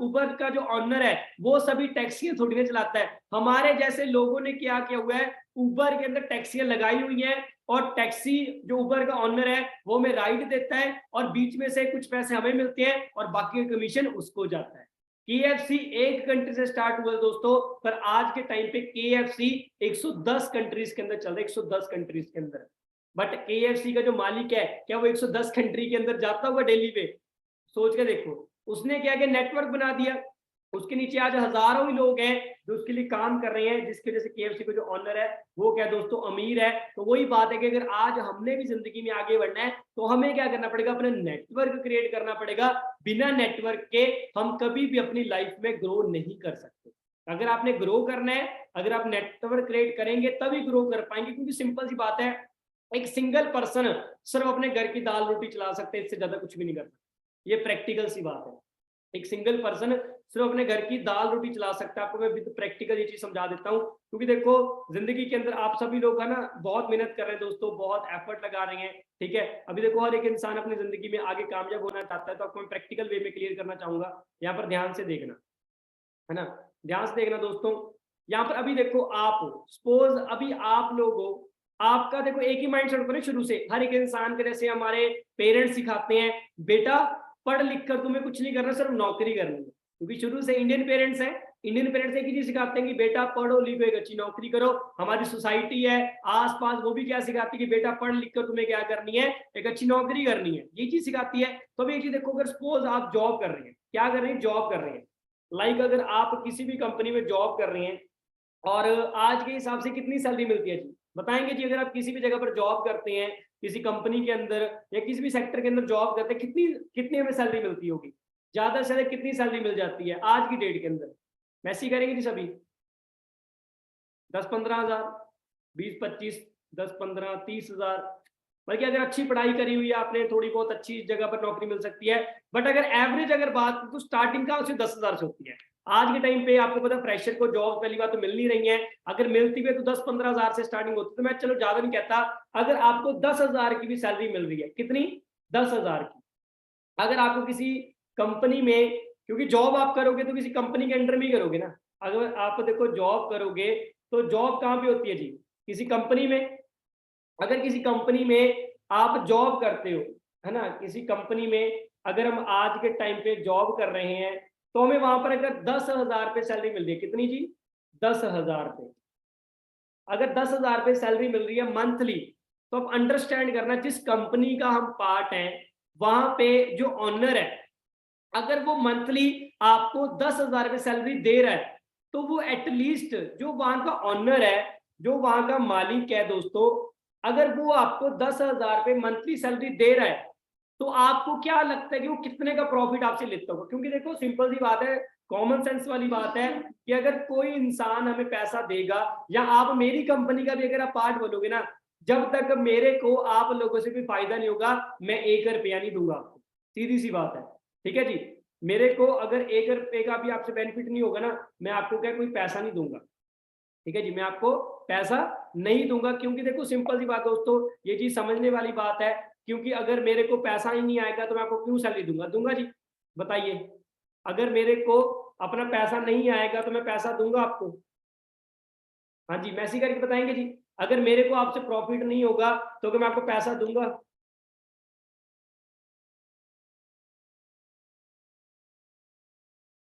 ऊबर का जो ऑनर है वो सभी टैक्सियां थोड़ी ना चलाता है, हमारे जैसे लोगों ने क्या किया हुआ है, ऊबर के अंदर टैक्सियां लगाई हुई हैं, और टैक्सी जो ऊबर का ऑनर है वो हमें राइड देता है, और बीच में से कुछ पैसे हमें मिलते हैं और बाकी का कमीशन उसको जाता है। KFC एक कंट्री से स्टार्ट हुआ दोस्तों, पर आज के टाइम पे KFC 110 कंट्रीज के अंदर चल रहा है, 110 कंट्रीज के अंदर। बट KFC का जो मालिक है, क्या वो 110 कंट्री के अंदर जाता होगा डेली पे? सोच के देखो। उसने क्या किया, नेटवर्क बना दिया। उसके नीचे आज हजारों ही लोग हैं जो उसके लिए काम कर रहे हैं, जिसकी वजह से KFC का जो ऑनर है वो क्या दोस्तों, अमीर है। तो वही बात है कि अगर आज हमने भी जिंदगी में आगे बढ़ना है तो हमें क्या करना पड़ेगा, अपना नेटवर्क क्रिएट करना पड़ेगा। बिना नेटवर्क के हम कभी भी अपनी लाइफ में ग्रो नहीं कर सकते। अगर आपने ग्रो करना है, अगर आप नेटवर्क क्रिएट करेंगे तभी ग्रो कर पाएंगे, क्योंकि सिंपल सी बात है, एक सिंगल पर्सन सिर्फ अपने घर की दाल रोटी चला सकते हैं, इससे ज्यादा कुछ भी नहीं कर सकते। ये प्रैक्टिकल सी बात है। एक सिंगल पर्सन सिर्फ अपने घर की दाल रोटी चला सकता है। आपको मैं विद प्रैक्टिकल ये चीज समझा देता हूँ, क्योंकि देखो जिंदगी के अंदर आप सभी लोग है ना, बहुत मेहनत कर रहे हैं दोस्तों, बहुत एफर्ट लगा रहे हैं, ठीक है। अभी देखो, हर एक इंसान अपनी जिंदगी में आगे कामयाब होना चाहता है, तो आपको मैं प्रैक्टिकल वे में क्लियर करना चाहूंगा। यहाँ पर ध्यान से देखना, है ना, ध्यान से देखना दोस्तों। यहाँ पर अभी देखो, आप सपोज अभी आप लोग हो, आपका देखो एक ही माइंड सेट करो शुरू से, हर एक इंसान के, जैसे हमारे पेरेंट्स सिखाते हैं, बेटा पढ़ लिख कर तुम्हें कुछ नहीं करना, सिर्फ नौकरी करनी है। क्योंकि शुरू से इंडियन पेरेंट्स हैं, इंडियन पेरेंट्स एक ही चीज सिखाते हैं कि बेटा पढ़ो लिखो, एक अच्छी नौकरी करो। हमारी सोसाइटी है आसपास, वो भी क्या सिखाती है कि बेटा पढ़ लिख कर तुम्हें क्या करनी है, एक अच्छी नौकरी करनी है, ये चीज सिखाती है। तो अभी एक चीज देखो, अगर सपोज आप जॉब कर रहे हैं, क्या कर रहे हैं, जॉब कर रहे हैं, अगर आप किसी भी कंपनी में जॉब कर रहे हैं, और आज के हिसाब से कितनी सैलरी मिलती है जी, बताएंगे जी। अगर आप किसी भी जगह पर जॉब करते हैं, किसी कंपनी के अंदर या किसी भी सेक्टर के अंदर जॉब करते हैं, कितनी कितनी हमें सैलरी मिलती होगी, ज्यादा से ज्यादा कितनी सैलरी मिल जाती है आज की डेट के अंदर? मैसी करेंगे जी सभी, 10-15 हज़ार, 20-25, 10-15-30 हज़ार। बल्कि अगर अच्छी पढ़ाई करी हुई है आपने, थोड़ी बहुत अच्छी जगह पर नौकरी मिल सकती है। बट अगर एवरेज अगर बात तो स्टार्टिंग का उसे 10 हज़ार से होती है। आज के टाइम पे आपको पता, फ्रेशर को जॉब पहली बात तो मिल नहीं रही है, अगर मिलती है तो 10-15 हज़ार से स्टार्टिंग होती है। तो मैं चलो ज्यादा नहीं कहता, अगर आपको 10 हज़ार की भी सैलरी मिल रही है, कितनी, 10 हज़ार की, अगर आपको किसी कंपनी में, क्योंकि जॉब आप करोगे तो किसी कंपनी के अंडर में ही करोगे ना। अगर आप देखो जॉब करोगे तो जॉब कहाँ पे होती है जी, किसी कंपनी में। अगर किसी कंपनी में आप जॉब करते हो, है ना, किसी कंपनी में अगर हम आज के टाइम पे जॉब कर रहे हैं, तो हमें वहां पर अगर 10 हज़ार पे सैलरी मिल रही है, कितनी जी, 10 हज़ार पे। अगर 10 हज़ार पे सैलरी मिल रही है मंथली, तो आप अंडरस्टैंड करना, जिस कंपनी का हम पार्ट हैं वहां पे जो ऑनर है, अगर वो मंथली आपको 10 हज़ार पे सैलरी दे रहा है, तो वो एटलीस्ट जो वहां का ऑनर है, जो वहां का मालिक है दोस्तों, अगर वो आपको 10 हज़ार पे मंथली सैलरी दे रहा है, तो आपको क्या लगता है कि वो कितने का प्रॉफिट आपसे लेता होगा? क्योंकि देखो सिंपल सी बात है, कॉमन सेंस वाली बात है, कि अगर कोई इंसान हमें पैसा देगा, या आप मेरी कंपनी का भी अगर आप पार्ट बोलोगे ना, जब तक मेरे को आप लोगों से भी फायदा नहीं होगा, मैं 1 रुपया नहीं दूंगा आपको। सीधी सी बात है, ठीक है जी। मेरे को अगर 1 रुपए का भी आपसे बेनिफिट नहीं होगा ना, मैं आपको क्या कोई पैसा नहीं दूंगा, ठीक है जी, मैं आपको पैसा नहीं दूंगा। क्योंकि देखो सिंपल सी बात दोस्तों, ये चीज समझने वाली बात है। क्योंकि अगर मेरे को पैसा ही नहीं आएगा तो मैं आपको क्यों सैलरी दूंगा? दूंगा जी, बताइए। अगर मेरे को अपना पैसा नहीं आएगा तो मैं पैसा दूंगा आपको? हाँ जी, मैसी करके बताएंगे जी। अगर मेरे को आपसे प्रॉफिट नहीं होगा तो क्या मैं आपको पैसा दूंगा?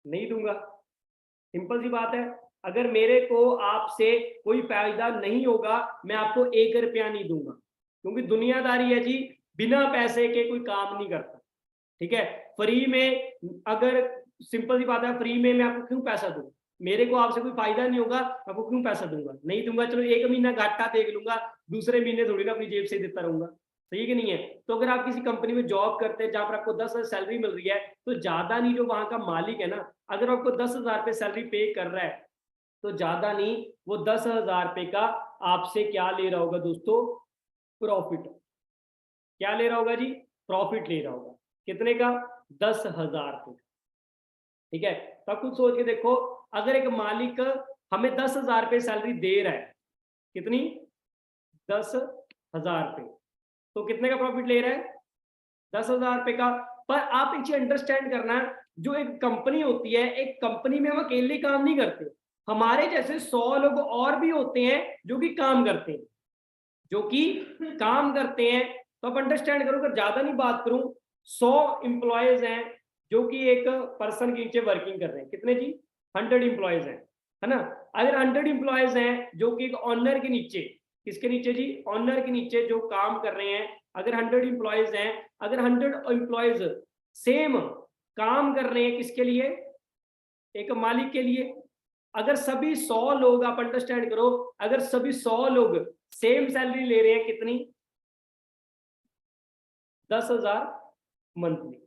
नहीं दूंगा। सिंपल सी बात है। अगर मेरे को आपसे कोई फायदा नहीं होगा, मैं आपको 1 रुपया नहीं दूंगा। क्योंकि दुनियादारी है जी, बिना पैसे के कोई काम नहीं करता, ठीक है। फ्री में, अगर सिंपल सी बात है, फ्री में मैं आपको क्यों पैसा दूं? मेरे को आपसे कोई फायदा नहीं होगा, आपको क्यों पैसा दूंगा? नहीं दूंगा। चलो 1 महीना घाटा देख लूंगा, दूसरे महीने थोड़ी ना अपनी जेब से देता रहूंगा, सही है कि नहीं है? तो अगर आप किसी कंपनी में जॉब करते हैं जहां पर आपको 10,000 सैलरी मिल रही है, तो ज्यादा नहीं जो वहां का मालिक है ना, अगर आपको 10,000 रुपये सैलरी पे कर रहा है, तो ज्यादा नहीं वो 10,000 रुपये का आपसे क्या ले रहा होगा दोस्तों? प्रॉफिट। क्या ले रहा होगा जी? प्रॉफिट ले रहा होगा। कितने का? 10,000 रुपये। ठीक है। तब कुछ सोच के देखो, अगर एक मालिक हमें 10,000 रुपये सैलरी दे रहा है, कितनी? 10,000 रुपये, तो कितने का प्रॉफिट ले रहा है? 10,000 रुपये का। पर आप एक चीज अंडरस्टैंड करना, जो एक कंपनी होती है, एक कंपनी में हम अकेले काम नहीं करते, हमारे जैसे 100 लोग और भी होते हैं जो कि काम करते हैं, जो कि काम करते हैं। तो आप अंडरस्टैंड करो, अगर ज्यादा नहीं बात करूं, 100 एम्प्लॉयज हैं जो कि एक पर्सन के नीचे वर्किंग कर रहे हैं। कितने जी? 100 एम्प्लॉयज हैं, है ना। अगर 100 एम्प्लॉयज हैं जो कि एक ऑनर के नीचे, किसके नीचे जी? ऑनर के नीचे जो काम कर रहे हैं, अगर 100 एम्प्लॉयज हैं, अगर 100 एम्प्लॉयज सेम काम कर रहे हैं, किसके लिए? एक मालिक के लिए। अगर सभी 100 लोग, आप अंडरस्टैंड करो, अगर सभी 100 लोग सेम सैलरी ले रहे हैं, कितनी? 10,000 मंथली।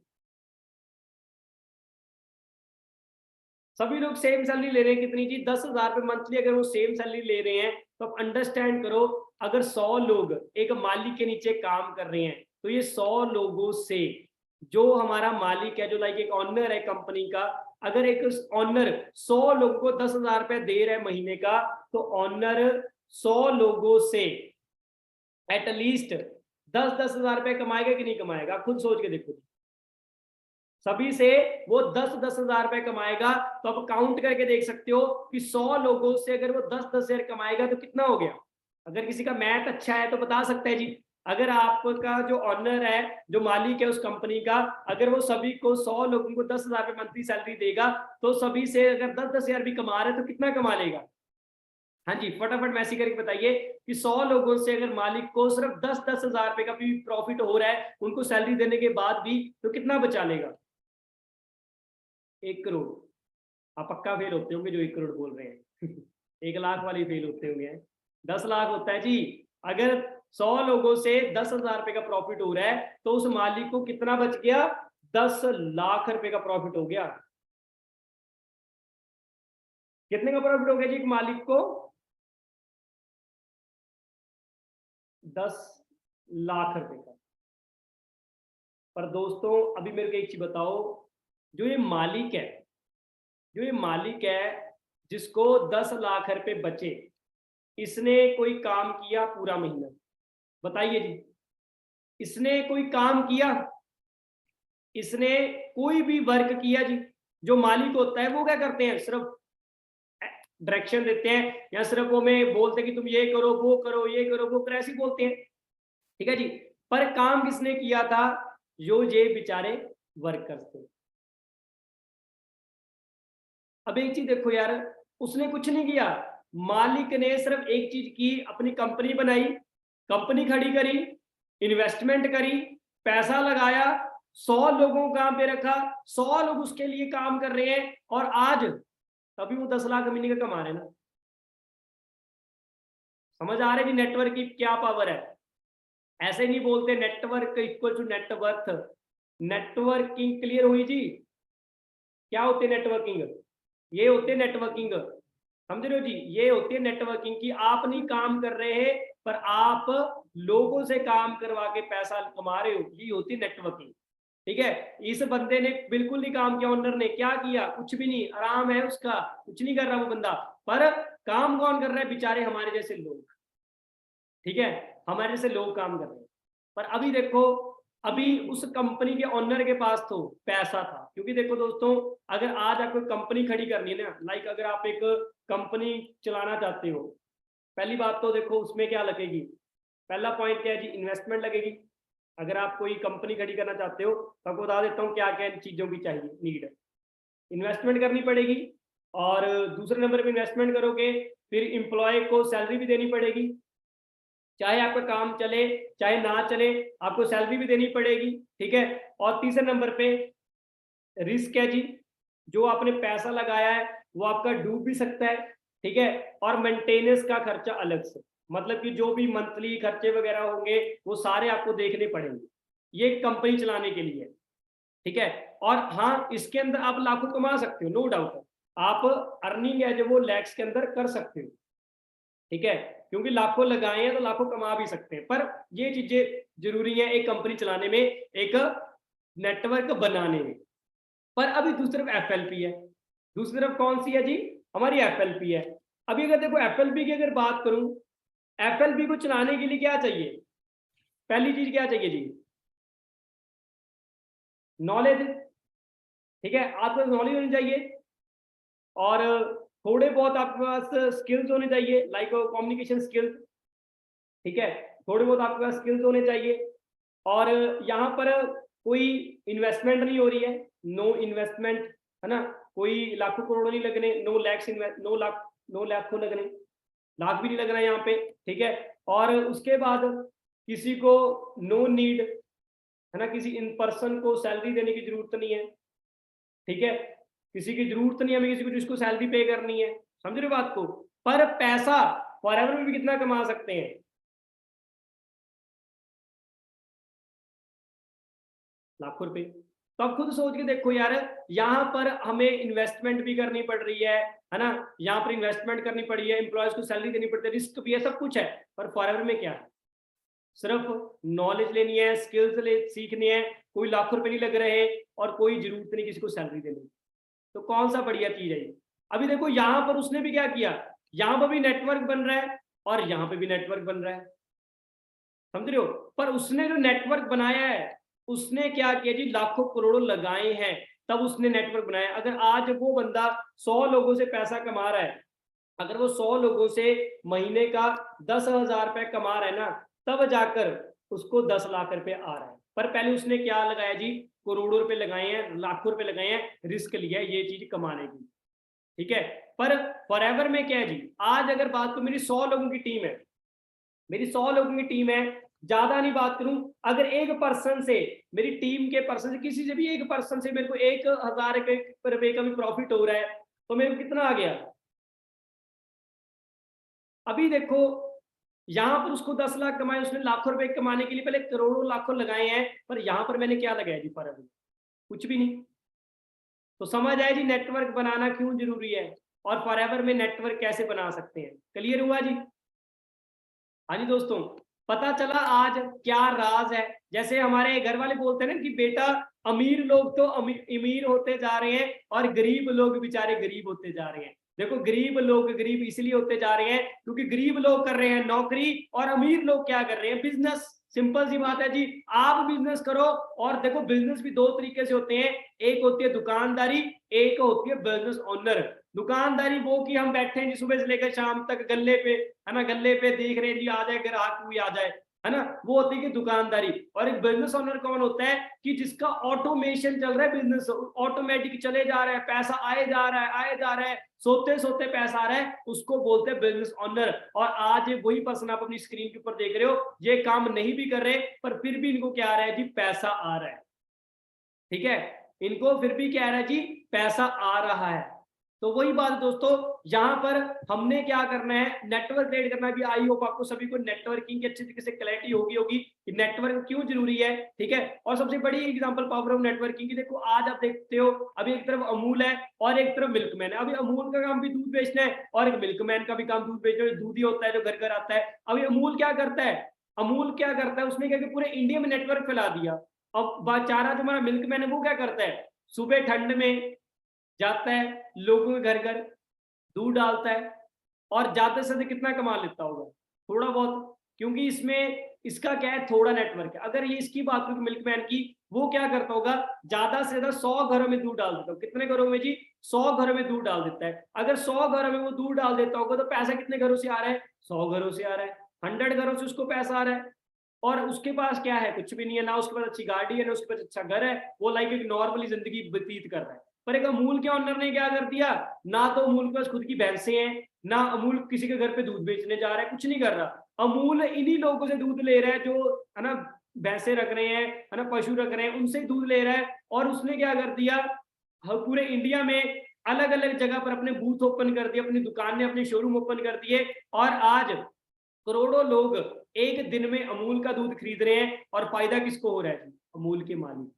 सभी लोग सेम सैलरी ले रहे हैं, कितनी जी? 10,000 रुपये मंथली। अगर वो सेम सैलरी ले रहे हैं, तो आप अंडरस्टैंड करो, अगर 100 लोग एक मालिक के नीचे काम कर रहे हैं, तो ये 100 लोगों से जो हमारा मालिक है, जो लाइक एक ऑनर है कंपनी का, अगर एक ऑनर 100 लोगों को 10,000 रुपये दे रहा है महीने का, तो ऑनर 100 लोगों से एटलीस्ट 10,000 रुपये कमाएगा कि नहीं कमाएगा? आप खुद सोच के देखो। सभी से वो 10,000 रुपए कमाएगा। तो आप काउंट करके देख सकते हो कि 100 लोगों से अगर वो 10,000 कमाएगा तो कितना हो गया? अगर किसी का मैथ अच्छा है तो बता सकता है जी। अगर आपका जो ऑनर है, जो मालिक है उस कंपनी का, अगर वो सभी को 100 लोगों को 10,000 रुपये मंथली सैलरी देगा, तो सभी से अगर 10,000 भी कमा रहे तो कितना कमा लेगा? हाँ जी, फटाफट मैसेज करके बताइए कि 100 लोगों से अगर मालिक को सिर्फ 10,000 रुपए का भी प्रॉफिट हो रहा है उनको सैलरी देने के बाद भी, तो कितना बचा लेगा? 1 करोड़। आप पक्का फेल होते होंगे जो 1 करोड़ बोल रहे हैं। 1 लाख वाले फेल होते होंगे। 10 लाख होता है जी। अगर 100 लोगों से 10,000 रुपए का प्रॉफिट हो रहा है, तो उस मालिक को कितना बच गया? 10 लाख रुपए का प्रॉफिट हो गया। कितने का प्रॉफिट हो गया जी एक मालिक को? 10 लाख रुपए का। पर दोस्तों अभी मेरे को एक चीज बताओ, जो ये मालिक है, जो ये मालिक है जिसको 10 लाख रुपए बचे, इसने कोई काम किया पूरा महीना? बताइए जी। इसने कोई काम किया? इसने कोई भी वर्क किया जी? जो मालिक होता है वो क्या करते हैं? सिर्फ डायरेक्शन देते हैं, या सिर्फ वो में बोलते हैं कि तुम ये करो वो करो ये करो वो करो, ऐसे ही बोलते हैं, ठीक है जी। पर काम किसने किया था? जो ये बेचारे वर्कर्स थे। अब एक चीज देखो यार, उसने कुछ नहीं किया, मालिक ने सिर्फ एक चीज की, अपनी कंपनी बनाई, कंपनी खड़ी करी, इन्वेस्टमेंट करी, पैसा लगाया, 100 लोगों को काम पे रखा, 100 लोग उसके लिए काम कर रहे हैं, और आज तभी वो 10 लाख महीने का कमा रहे हैं ना। समझ आ रहे जी नेटवर्क की क्या पावर है? ऐसे नहीं बोलते network equal to net. Networking clear हुई जी? क्या होती है नेटवर्किंग? ये होती है नेटवर्किंग, समझ रहे हो जी? ये होती है नेटवर्किंग की आप नहीं काम कर रहे हैं, पर आप लोगों से काम करवा के पैसा कमा रहे हो, ये होती है नेटवर्किंग। ठीक है, इस बंदे ने बिल्कुल नहीं काम किया, ओनर ने क्या किया, कुछ भी नहीं, आराम है उसका, कुछ नहीं कर रहा वो बंदा, पर काम कौन कर रहा है, बेचारे हमारे जैसे लोग, ठीक है, हमारे जैसे लोग काम कर रहे हैं। पर अभी देखो, अभी उस कंपनी के ओनर के पास तो पैसा था, क्योंकि देखो दोस्तों, अगर आज आपको कंपनी खड़ी करनी है ना, लाइक अगर आप एक कंपनी चलाना चाहते हो, पहली बात तो देखो उसमें क्या लगेगी, पहला पॉइंट क्या है जी, इन्वेस्टमेंट लगेगी। अगर आप कोई कंपनी खड़ी करना चाहते हो तो आपको बता देता हूँ क्या क्या चीज़ों की चाहिए, नीड, इन्वेस्टमेंट करनी पड़ेगी, और दूसरे नंबर पे इन्वेस्टमेंट करोगे फिर एम्प्लॉय को सैलरी भी देनी पड़ेगी, चाहे आपका काम चले चाहे ना चले, आपको सैलरी भी देनी पड़ेगी, ठीक है। और तीसरे नंबर पे रिस्क है जी, जो आपने पैसा लगाया है वो आपका डूब भी सकता है, ठीक है। और मेंटेनेंस का खर्चा अलग से, मतलब कि जो भी मंथली खर्चे वगैरह होंगे वो सारे आपको देखने पड़ेंगे, ये कंपनी चलाने के लिए, ठीक है। और हाँ, इसके अंदर आप लाखों कमा सकते हो, नो डाउट, आप अर्निंग है जो वो लैक्स के अंदर कर सकते हो, ठीक है, क्योंकि लाखों लगाए हैं तो लाखों कमा भी सकते हैं। पर ये चीजें जरूरी है एक कंपनी चलाने में, एक नेटवर्क बनाने में। पर अभी दूसरी तरफ एफएलपी है, दूसरी तरफ कौन सी है जी, हमारी एफएलपी है। अभी अगर देखो एफएलपी की अगर बात करूं, एफएलपी को चलाने के लिए क्या चाहिए, पहली चीज क्या चाहिए जी, नॉलेज, ठीक है, आपको नॉलेज होनी चाहिए, और थोड़े बहुत आपके पास स्किल्स होने चाहिए, लाइक कम्युनिकेशन स्किल्स, ठीक है, थोड़े बहुत आपके पास स्किल्स होने चाहिए। और यहाँ पर कोई इन्वेस्टमेंट नहीं हो रही है, नो इन्वेस्टमेंट, है ना, कोई लाखों करोड़ों नहीं लगने, नो लैक्स इन्वेस्ट, नो लाखों लगने, लाख भी नहीं लग रहा है यहाँ पे, ठीक है। और उसके बाद किसी को नो नीड, है ना, किसी इन पर्सन को सैलरी देने की जरूरत नहीं है, ठीक है, किसी की जरूरत नहीं है हमें किसी को जिसको सैलरी पे करनी है, समझ रहे हो बात को। पर पैसा फॉरएवर में भी कितना कमा सकते हैं, लाखों रुपए। तो अब खुद सोच के देखो यार, यहाँ पर हमें इन्वेस्टमेंट भी करनी पड़ रही है ना, यहाँ पर इन्वेस्टमेंट करनी पड़ी है, एम्प्लॉयज को सैलरी देनी पड़ती है, रिस्क भी है, सब कुछ है, पर फॉरएवर में क्या है, सिर्फ नॉलेज लेनी है, स्किल्स सीखनी है, कोई लाखों रुपए नहीं लग रहे, और कोई जरूरत नहीं किसी को सैलरी देने की। तो कौन सा बढ़िया चीज है ये। अभी देखो यहाँ पर उसने भी क्या किया, यहाँ पर भी नेटवर्क बन रहा है और यहाँ पे भी नेटवर्क बन रहा है, समझ रहे हो। पर उसने जो नेटवर्क बनाया है, उसने क्या किया जी, लाखों करोड़ों लगाए हैं तब उसने नेटवर्क बनाया। अगर आज वो बंदा 100 लोगों से पैसा कमा रहा है, अगर वो 100 लोगों से महीने का 10,000 रुपए कमा रहा है ना, तब जाकर उसको 10 लाख रुपए आ रहा है। पर पहले उसने क्या लगाया जी, करोड़ों रुपए लगाए हैं, लाखों रुपए लगाए हैं, रिस्क लिया है ये चीज कमाने की, ठीक है। पर फॉरएवर में क्या है जी, आज अगर बात तो मेरी 100 लोगों की टीम है, मेरी 100 लोगों की टीम है, ज्यादा नहीं बात करूं, अगर एक पर्सन से, मेरी टीम के पर्सन से, किसी से भी एक पर्सन से मेरे को 1,000 रुपए का भी प्रॉफिट हो रहा है, तो मेरे को कितना आ गया। अभी देखो यहाँ पर उसको 10 लाख कमाए, उसने लाखों रुपए कमाने के लिए पहले करोड़ों लाखों लगाए हैं, पर यहाँ पर मैंने क्या लगाया जी, पर अभी कुछ भी नहीं। तो समझ आए जी नेटवर्क बनाना क्यों जरूरी है, और फॉरएवर में नेटवर्क कैसे बना सकते हैं, क्लियर हुआ जी। हाँ जी दोस्तों, पता चला आज क्या राज है। जैसे हमारे घर वाले बोलते हैं ना कि बेटा, अमीर लोग तो अमीर होते जा रहे हैं और गरीब लोग बेचारे गरीब होते जा रहे हैं। देखो, गरीब लोग गरीब इसलिए होते जा रहे हैं क्योंकि गरीब लोग कर रहे हैं नौकरी, और अमीर लोग क्या कर रहे हैं, बिजनेस। सिंपल सी बात है जी, आप बिजनेस करो। और देखो, बिजनेस भी दो तरीके से होते हैं, एक होती है दुकानदारी, एक होती है बिजनेस ओनर। दुकानदारी वो कि हम बैठे हैं जी सुबह से लेकर शाम तक गल्ले पे, है ना, गल्ले पे देख रहे हैं जी, आ जाए ग्राहक कोई आ जाए, है ना, वो होती है दुकानदारी। और एक बिजनेस ओनर कौन होता है कि जिसका ऑटोमेशन चल रहा है, बिजनेस ऑटोमेटिक चले जा रहा है, पैसा आए जा रहा है, आए जा रहा है, सोते सोते पैसा आ रहा है, उसको बोलते हैं बिजनेस ओनर। और आज वही पर्सन आप अपनी स्क्रीन के ऊपर देख रहे हो, ये काम नहीं भी कर रहे पर फिर भी इनको क्या आ रहा है जी, पैसा आ रहा है, ठीक है, इनको फिर भी क्या आ रहा है जी, पैसा आ रहा है। तो वही बात दोस्तों, यहाँ पर हमने क्या करना है, नेटवर्क क्रिएट करना भी। आई होप आपको सभी को नेटवर्किंग की अच्छी तरीके से क्लैरिटी होगी कि नेटवर्क क्यों जरूरी है, ठीक है। और सबसे बड़ी एग्जांपल पावर ऑफ नेटवर्किंग की देखो, आज आप देखते हो अभी एक तरफ अमूल है और एक तरफ मिल्कमैन है। अभी अमूल का काम भी दूध बेचना है और एक मिल्कमैन का भी काम दूध बेचना है, दूध ही होता है जो घर घर आता है। अभी अमूल क्या करता है, अमूल क्या करता है, उसने क्या कि पूरे इंडिया में नेटवर्क फैला दिया। अब बेचारा जो हमारा मिल्कमैन है वो क्या करता है, सुबह ठंड में जाता है लोगों के घर घर, दूध डालता है और ज्यादा से ज्यादा कितना कमा लेता होगा, थोड़ा बहुत, क्योंकि इसमें इसका क्या है, थोड़ा नेटवर्क है। अगर ये इसकी बात करूं मिल्कमैन की, वो क्या करता होगा, ज्यादा से ज्यादा 100 घरों में दूध डाल देता होगा। कितने घरों में जी, 100 घरों में दूध डाल देता है। अगर 100 घरों में वो दूध डाल देता होगा तो पैसा कितने घरों से आ रहा है, 100 घरों से आ रहा है, 100 घरों से उसको पैसा आ रहा है। और उसके पास क्या है, कुछ भी नहीं है, ना उसके पास अच्छी गाड़ी है, ना उसके पास अच्छा घर है, वो लाइक एक नॉर्मली जिंदगी व्यतीत कर रहा है। पर एक अमूल के ऑनर ने क्या कर दिया, ना तो अमूल के पास खुद की भैंसें हैं, ना अमूल किसी के घर पे दूध बेचने जा रहा है, कुछ नहीं कर रहा। अमूल इन्हीं लोगों से दूध ले रहा है जो है ना भैंसे रख रहे हैं, है ना पशु रख रहे हैं, उनसे दूध ले रहा है। और उसने क्या कर दिया, पूरे इंडिया में अलग अलग जगह पर अपने बूथ ओपन कर दिए, अपनी दुकानें, अपने शोरूम ओपन कर दिए। और आज करोड़ों लोग एक दिन में अमूल का दूध खरीद रहे हैं। और फायदा किसको हो रहा है, अमूल के मालिक।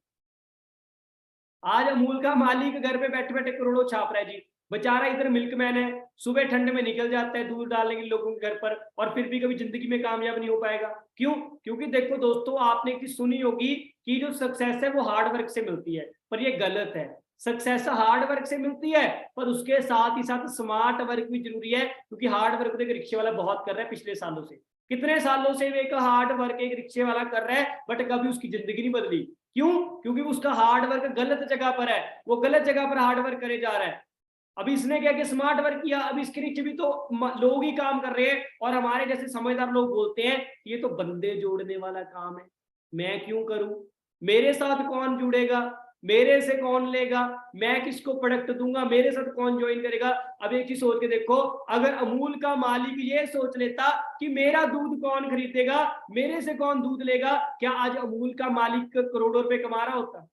आज अमूल का मालिक घर पे बैठे बैठे करोड़ों छाप रहा है जी। बेचारा इधर मिल्कमैन है, सुबह ठंड में निकल जाता है दूध डालने के लोगों के घर पर, और फिर भी कभी जिंदगी में कामयाब नहीं हो पाएगा। क्यों, क्योंकि देखो दोस्तों, आपने एक चीज सुनी होगी कि जो सक्सेस है वो हार्ड वर्क से मिलती है, पर ये गलत है। सक्सेस हार्ड वर्क से मिलती है, पर उसके साथ ही साथ स्मार्ट वर्क भी जरूरी है। क्योंकि हार्ड वर्क तो एक रिक्शे वाला बहुत कर रहा है पिछले सालों से, कितने सालों से एक हार्ड वर्क एक रिक्शे वाला कर रहा है, बट कभी उसकी जिंदगी नहीं बदली। क्यों, क्योंकि उसका हार्ड वर्क गलत जगह पर है, वो गलत जगह पर हार्ड वर्क करे जा रहा है। अभी इसने क्या किया, स्मार्ट वर्क किया। अब इसके नीचे भी तो लोग ही काम कर रहे हैं, और हमारे जैसे समझदार लोग बोलते हैं ये तो बंदे जोड़ने वाला काम है, मैं क्यों करूं, मेरे साथ कौन जुड़ेगा, मेरे से कौन लेगा, मैं किसको प्रोडक्ट दूंगा, मेरे साथ कौन ज्वाइन करेगा। अब एक चीज सोच के देखो, अगर अमूल का मालिक ये सोच लेता कि मेरा दूध कौन खरीदेगा, मेरे से कौन दूध लेगा, क्या आज अमूल का मालिक करोड़ों रुपए कमा रहा होता।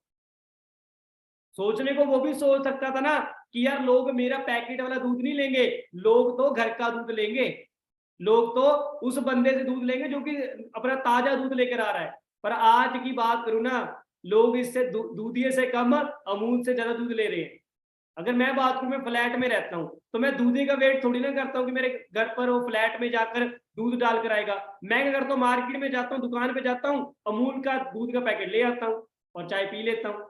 सोचने को वो भी सोच सकता था ना कि यार लोग मेरा पैकेट वाला दूध नहीं लेंगे, लोग तो घर का दूध लेंगे, लोग तो उस बंदे से दूध लेंगे जो कि अपना ताजा दूध लेकर आ रहा है। पर आज की बात करूं ना, लोग इससे दूधिये से कम अमूल से ज्यादा दूध ले रहे हैं। अगर मैं बात करूं, मैं फ्लैट में रहता हूं, तो मैं दूधी का वेट थोड़ी ना करता हूं कि मेरे घर पर वो फ्लैट में जाकर दूध डाल कर आएगा। मैं क्या करता हूँ, मार्केट में जाता हूँ, दुकान पे जाता हूँ, अमूल का दूध का पैकेट ले आता हूँ और चाय पी लेता हूँ।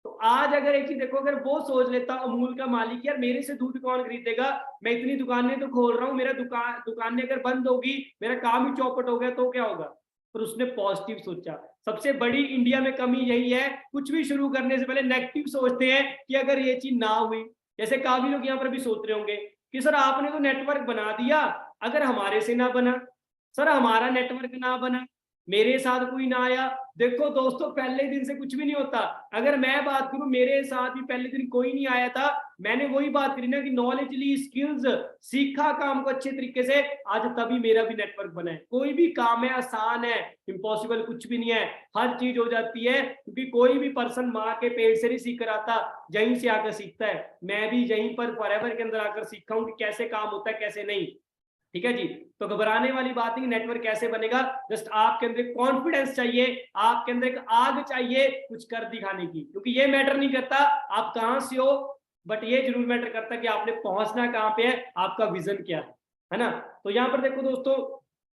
तो आज अगर एक चीज देखो, अगर वो सोच लेता अमूल का मालिक, यार मेरे से दूध कौन खरीदेगा, मैं इतनी दुकानें तो खोल रहा हूँ, मेरा दुकानें अगर बंद होगी, मेरा काम ही चौपट हो गया तो क्या होगा। पर उसने पॉजिटिव सोचा। सबसे बड़ी इंडिया में कमी यही है, कुछ भी शुरू करने से पहले नेगेटिव सोचते हैं कि अगर ये चीज ना हुई। जैसे काफी लोग यहाँ पर भी सोच रहे होंगे कि सर आपने तो नेटवर्क बना दिया, अगर हमारे से ना बना, सर हमारा नेटवर्क ना बना, मेरे साथ कोई ना आया। देखो दोस्तों, पहले दिन से कुछ भी नहीं होता। अगर मैं बात करूं, मेरे साथ भी पहले दिन कोई नहीं आया था, मैंने वही बात करी ना कि नॉलेज ली, स्किल्स सीखा काम को अच्छे तरीके से, आज तभी मेरा भी नेटवर्क बना है। कोई भी काम है आसान है, इम्पॉसिबल कुछ भी नहीं है, हर चीज हो जाती है। क्योंकि कोई भी पर्सन माँ के पेट से नहीं सीख कर आता, यहीं से आकर सीखता है। मैं भी यहीं पर फॉरएवर के अंदर आकर सीखा हूं कि कैसे काम होता है कैसे नहीं। ठीक है जी, तो घबराने वाली बात नहीं। नेटवर्क कैसे बनेगा, जस्ट आपके अंदर कॉन्फिडेंस चाहिए, आपके अंदर एक आग चाहिए कुछ कर दिखाने की। क्योंकि ये मैटर नहीं करता आप कहां से हो, बट ये जरूर मैटर करता है कि आपने पहुंचना कहां पे है, आपका विजन क्या है ना। तो यहाँ पर देखो दोस्तों,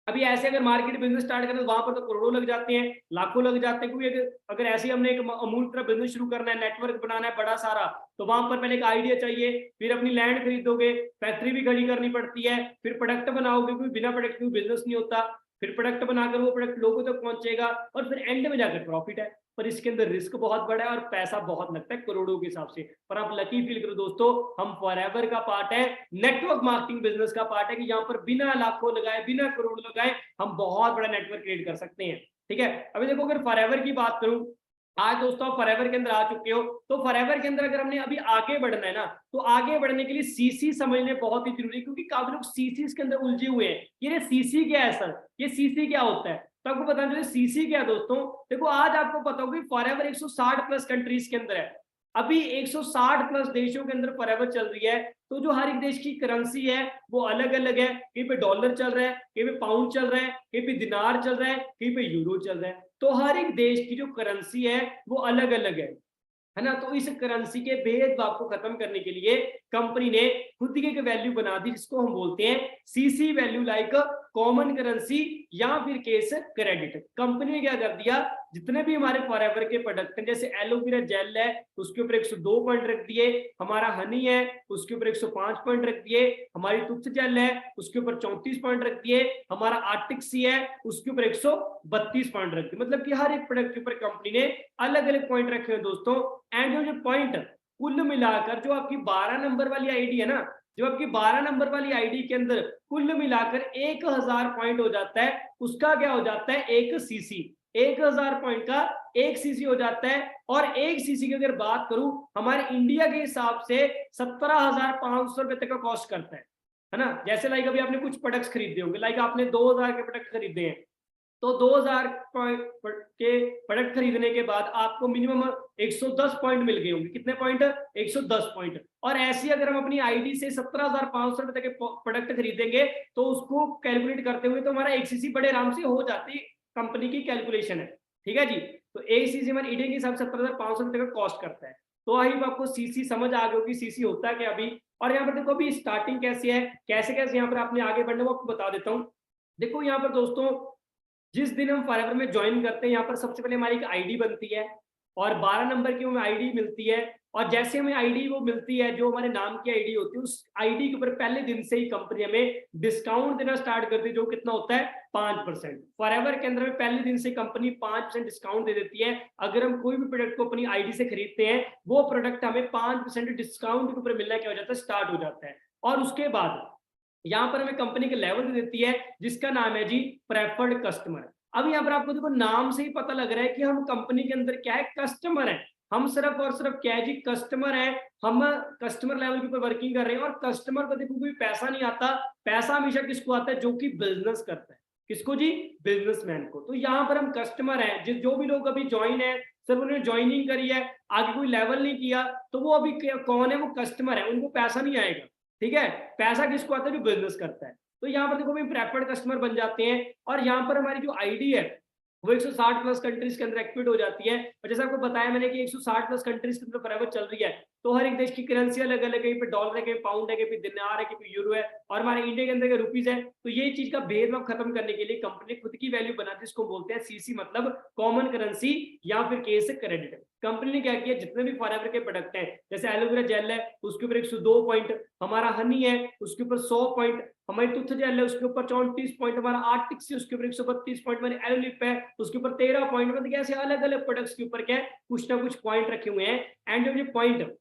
अभी ऐसे अगर मार्केट बिजनेस स्टार्ट करें तो वहां पर तो करोड़ों लग जाते हैं, लाखों लग जाते हैं। क्योंकि अगर ऐसे हमने एक अमूल तरह बिजनेस शुरू करना है, नेटवर्क बनाना है बड़ा सारा, तो वहां पर पहले एक आइडिया चाहिए, फिर अपनी लैंड खरीदोगे, फैक्ट्री भी खड़ी करनी पड़ती है, फिर प्रोडक्ट बनाओगे, क्योंकि बिना प्रोडक्ट के बिजनेस नहीं होता, फिर प्रोडक्ट बनाकर वो प्रोडक्ट लोगों तक पहुंचेगा, और फिर एंड में जाकर प्रॉफिट है। पर इसके अंदर रिस्क बहुत बड़ा है और पैसा बहुत लगता है करोड़ों के हिसाब से। पर आप लकी फील करो दोस्तों, हम फॉरएवर का पार्ट है, नेटवर्क मार्केटिंग बिजनेस का पार्ट है, कि यहाँ पर बिना लाखों लगाए, बिना करोड़ लगाए, हम बहुत बड़ा नेटवर्क क्रिएट कर सकते हैं। ठीक है, अभी देखो अगर फॉरएवर की बात करूं, आज दोस्तों आप फॉरएवर के अंदर आ चुके हो, तो फॉरएवर के अंदर अगर हमने अभी आगे बढ़ना है ना, तो आगे बढ़ने के लिए सीसी समझने बहुत ही जरूरी है। क्योंकि काफी लोग सीसी के अंदर उलझे हुए हैं, ये सीसी क्या है सर, ये सीसी क्या होता है, तो आपको पता है सीसी क्या है दोस्तों। देखो आज आपको पता होगा फॉरएवर 160 प्लस कंट्रीज के अंदर है, अभी 160 प्लस देशों के अंदर फॉरएवर चल रही है। तो जो हर एक देश की करेंसी है वो अलग अलग है, कहीं पे डॉलर चल रहा है, कहीं पे पाउंड चल रहा है, कहीं पे दिनार चल रहा है, कहीं पे यूरो चल रहा है। तो हर एक देश की जो करेंसी है वो अलग अलग है ना। तो इस करेंसी के भेदभाव को खत्म करने के लिए कंपनी ने खुद की एक वैल्यू बना दी, जिसको हम बोलते हैं CC value, like common currency या फिर केस क्रेडिट। कंपनी ने क्या कर दिया, जितने भी हमारे फॉरएवर के प्रोडक्ट हैं, जैसे एलोवेरा जेल है उसके ऊपर 102 पॉइंट रख दिए, हमारा हनी है उसके ऊपर 105 पॉइंट रख दिए, हमारी तुथ जेल है उसके ऊपर 34 पॉइंट रख दिए, हमारा आर्टिक सी है उसके ऊपर 132 पॉइंट रख दिए। मतलब कि हर एक प्रोडक्ट के ऊपर कंपनी ने अलग अलग पॉइंट रखे हैं दोस्तों। एंड जो पॉइंट कुल मिलाकर जो आपकी 12 नंबर वाली आईडी है ना, जो आपकी 12 नंबर वाली आईडी के अंदर कुल मिलाकर 1000 पॉइंट हो जाता है, उसका क्या हो जाता है, एक सीसी। 1000 पॉइंट का एक सीसी हो जाता है। और एक सीसी की अगर बात करूं हमारे इंडिया के हिसाब से 17,500 रुपए तक का कॉस्ट करता है ना। जैसे लाइक अभी आपने कुछ प्रोडक्ट्स खरीदे होंगे, लाइक आपने 2000 के प्रोडक्ट खरीदे हैं, तो 2000 के प्रोडक्ट खरीदने के बाद आपको मिनिमम 110 पॉइंट मिल गए होंगे। कितने पॉइंट, 110 पॉइंट। और ऐसी अगर हम अपनी आईडी से 17,500 रुपए तक के प्रोडक्ट खरीदेंगे तो उसको कैलकुलेट करते हुए तो हमारा एक सीसी बड़े आराम से हो जाती, कंपनी की कैलकुलेशन है, ठीक है जी। तो एक सीसी हमारे इंडिया के हिसाब से 17,500 रुपए का कॉस्ट करता है। तो आई आपको सीसी समझ आ गया कि सीसी होता है क्या अभी। और यहाँ पर देखो अभी स्टार्टिंग कैसी है, कैसे कैसे यहाँ पर आपने आगे बढ़ना वो आपको बता देता हूँ। देखो यहाँ पर दोस्तों जिस दिन हम फॉरएवर में ज्वाइन करते हैं, यहाँ पर सबसे पहले हमारी एक आईडी बनती है और 12 नंबर की हमें आईडी मिलती है। और जैसे हमें आईडी वो मिलती है, जो हमारे नाम की आईडी होती है, उस आईडी के ऊपर पहले दिन से ही कंपनी हमें डिस्काउंट देना स्टार्ट करती है, जो कितना होता है 5%। फॉरएवर के अंदर में पहले दिन से कंपनी 5% डिस्काउंट दे देती है। अगर हम कोई भी प्रोडक्ट को अपनी आईडी से खरीदते हैं, वो प्रोडक्ट हमें 5% डिस्काउंट के ऊपर मिलना क्या हो जाता है, स्टार्ट हो जाता है। और उसके बाद यहाँ पर हमें कंपनी के लेवल दे देती है जिसका नाम है जी प्रेफर्ड कस्टमर। अब यहाँ पर आपको देखो नाम से ही पता लग रहा है कि हम कंपनी के अंदर क्या है, कस्टमर है। हम सिर्फ और सिर्फ क्या है जी, कस्टमर है। हम कस्टमर लेवल के ऊपर वर्किंग कर रहे हैं। और कस्टमर को देखो कोई पैसा नहीं आता, पैसा हमेशा किसको आता है, जो कि बिजनेस करता है। किसको जी, बिजनेसमैन को। तो यहाँ पर हम कस्टमर है। जो भी लोग अभी ज्वाइन है, सिर्फ उन्होंने ज्वाइनिंग करी है, आगे कोई लेवल नहीं किया, तो वो अभी कौन है, वो कस्टमर है, उनको पैसा नहीं आएगा, ठीक है। पैसा किसको आता है, जो बिजनेस करता है। तो यहाँ पर देखो भी प्रेफर्ड कस्टमर बन जाते हैं। और यहाँ पर हमारी जो आईडी है वो 160 प्लस कंट्रीज के अंदर एक्टिवेट हो जाती है। और जैसे आपको बताया मैंने कि 160 प्लस कंट्रीज के अंदर फॉरएवर चल रही है, तो हर एक देश की करेंसी अलग अलग है, कहीं पे डॉलर है, कहीं पाउंड है, कहीं पे दिनार है, कहीं पे यूरो है, और हमारे इंडिया के अंदर का रुपीज है। तो ये चीज का भेदभाव खत्म करने के लिए कंपनी ने खुद की वैल्यू बनाती है, इसको बोलते हैं सीसी, मतलब कॉमन करेंसी या फिर केस क्रेडिट। कंपनी ने क्या किया, जितने भी फॉरएवर के प्रोडक्ट हैं, जैसे एलोवेरा जेल है उसके ऊपर 102 पॉइंट, हमारा हनी है उसके ऊपर 100 पॉइंट, हमारी तुथ जेल है उसके ऊपर 34 पॉइंट, हमारा आर्टिक सी उसके ऊपर 132 पॉइंट, हमारी एलोलिप है उसके ऊपर 13 पॉइंट। मतलब कैसे अलग अलग प्रोडक्ट्स के ऊपर क्या है, कुछ ना कुछ पॉइंट रखे हुए हैं। एंड जो पॉइंट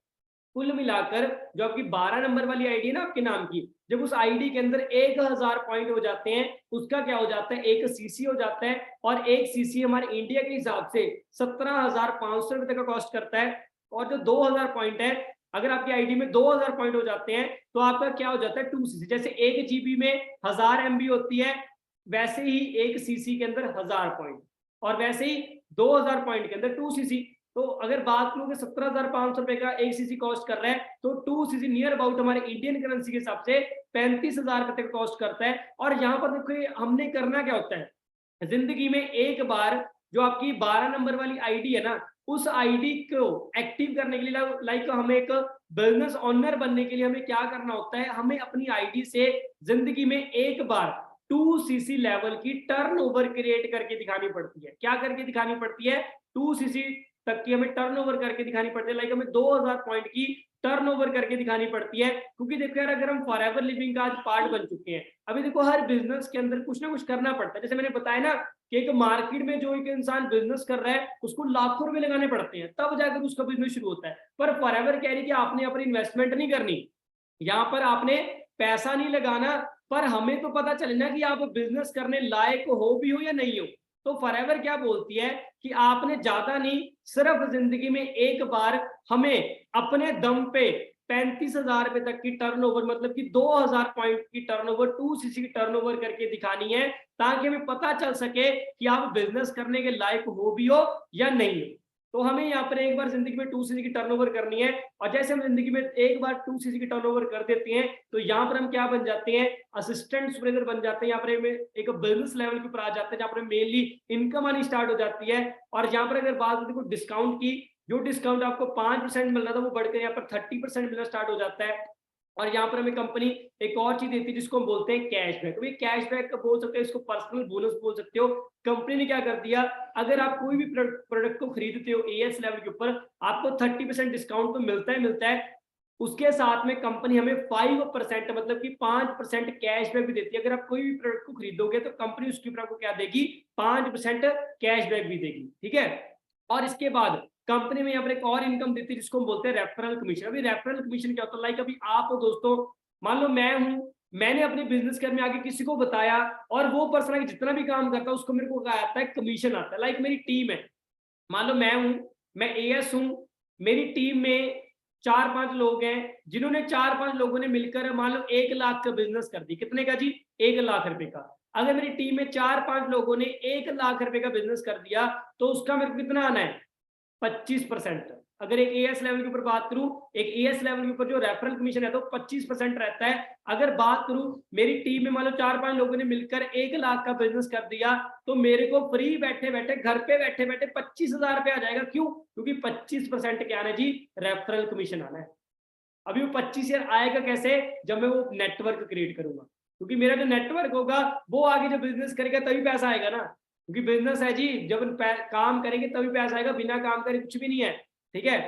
कुल मिलाकर जो आपकी 12 नंबर वाली आईडी है ना आपके नाम की, जब उस आईडी के अंदर 1000 पॉइंट हो जाते हैं, उसका क्या हो जाता है, एक सीसी हो जाता है। और एक सीसी हमारे इंडिया के हिसाब से 17,500 रुपए तक का कॉस्ट करता है। और जो 2000 पॉइंट है, अगर आपकी आईडी में 2000 पॉइंट हो जाते हैं तो आपका क्या हो जाता है, 2 सीसी। जैसे 1 जीबी में 1000 MB होती है, वैसे ही एक सीसी के अंदर 1000 पॉइंट, और वैसे ही 2000 पॉइंट के अंदर 2 सीसी। तो अगर बात करूं कि 17,500 रुपए का एक सीसी कॉस्ट कर रहा है, तो 2 सीसी नियर अबाउट हमारे इंडियन करेंसी के हिसाब से 35,000 रुपए तक कॉस्ट करता है। और यहाँ पर देखिए हमने करना क्या होता है, जिंदगी में एक बार जो आपकी 12 नंबर वाली आईडी है ना, उस आईडी को एक्टिव करने के लिए लाइक हमें एक बिजनेस ओनर बनने के लिए हमें क्या करना होता है, हमें अपनी आईडी से जिंदगी में एक बार 2 सीसी लेवल की टर्नओवर क्रिएट करके दिखानी पड़ती है। क्या करके दिखानी पड़ती है, 2 सीसी तक की हमें टर्नओवर करके दिखानी पड़ती है। लाइक हमें 2000 पॉइंट की टर्नओवर करके दिखानी पड़ती है। क्योंकि देखो यार, अगर हम फॉरएवर लिविंग का आज पार्ट बन चुके हैं, अभी देखो हर बिजनेस के अंदर कुछ ना कुछ करना पड़ता है। जैसे मैंने बताया ना कि एक मार्केट में जो एक इंसान बिजनेस कर रहा है, उसको लाखों रुपए लगाने पड़ते हैं, तब जाकर उसका बिजनेस शुरू होता है। पर फॉरएवर कह रही है कि आपने अपनी इन्वेस्टमेंट नहीं करनी, यहाँ पर आपने पैसा नहीं लगाना, पर हमें तो पता चले ना कि आप बिजनेस करने लायक हो भी हो या नहीं हो। तो फॉरएवर क्या बोलती है कि आपने ज्यादा नहीं, सिर्फ जिंदगी में एक बार हमें अपने दम पे 35,000 रुपए तक की टर्नओवर, मतलब कि 2000 पॉइंट की टर्नओवर, 2 सीसी की टर्नओवर करके दिखानी है, ताकि हमें पता चल सके कि आप बिजनेस करने के लायक हो भी हो या नहीं हो। तो हमें यहाँ पर एक बार जिंदगी में 2 सीसी की टर्नओवर करनी है। और जैसे हम जिंदगी में एक बार 2 सीसी की टर्नओवर कर देते हैं, तो यहाँ पर हम क्या बन जाते हैं, असिस्टेंट सुपरवाइजर बन जाते हैं। यहाँ पर एक बिजनेस लेवल के ऊपर आ जाते हैं, जहाँ पर मेनली इनकम आनी स्टार्ट हो जाती है। और यहाँ पर अगर बात देखो डिस्काउंट की, जो डिस्काउंट आपको 5% मिल रहा था, वो बढ़कर यहाँ पर 30% मिलना स्टार्ट हो जाता है। और यहाँ पर हमें कंपनी एक और चीज देती है जिसको हम बोलते हैं कैशबैक। तो ये कैशबैक का बोल सकते हो, इसको पर्सनल बोनस बोल सकते हो। कंपनी ने क्या कर दिया, अगर आप कोई भी प्रोडक्ट को खरीदते हो एएस लेवल के ऊपर, आपको 30% डिस्काउंट तो मिलता है। उसके साथ में कंपनी हमें 5% मतलब कि 5% कैशबैक भी देती है। अगर आप कोई भी प्रोडक्ट को खरीदोगे तो कंपनी उसके ऊपर आपको क्या देगी, 5% कैशबैक भी देगी, ठीक है। और इसके बाद कंपनी में यहाँ पर एक और इनकम देती है जिसको हम बोलते हैं रेफरल कमीशन। अभी रेफरल कमीशन क्या होता है, लाइक अभी आप हो दोस्तों, मान लो मैं हूं, मैंने अपने बिजनेस करने आगे किसी को बताया और वो पर्सन जितना भी काम करता है उसको मेरे को क्या आता है, कमीशन आता है। लाइक मेरी टीम है, मान लो मैं हूं, मैं एएस हूं, मेरी टीम में 4-5 लोग हैं जिन्होंने 4-5 लोगों ने मिलकर मान लो 1 लाख का बिजनेस कर दी। कितने का जी, 1 लाख रुपए का। अगर मेरी टीम में 4-5 लोगों ने 1 लाख रुपए का बिजनेस कर दिया तो उसका मेरे को कितना आना है, 25%। अगर एक एएस लेवल के ऊपर बात करूं, एक एएस लेवल के ऊपर जो रेफरल कमीशन है तो 25% रहता है। अगर बात करूं मेरी टीम में मान लो 4-5 लोगों ने मिलकर 1 लाख का बिजनेस कर दिया तो मेरे को फ्री बैठे बैठे घर पे बैठे बैठे 25,000 रुपये आ जाएगा। क्यों, क्योंकि 25% क्या आना है जी, रेफरल कमीशन आना है। अभी वो 25,000 आएगा कैसे, जब मैं वो नेटवर्क क्रिएट करूंगा, क्योंकि मेरा जो नेटवर्क होगा वो आगे जो बिजनेस करेगा तभी पैसा आएगा ना, क्योंकि बिजनेस है जी, जब काम करेंगे तभी पैसा आएगा, बिना काम करे कुछ भी नहीं है, ठीक है।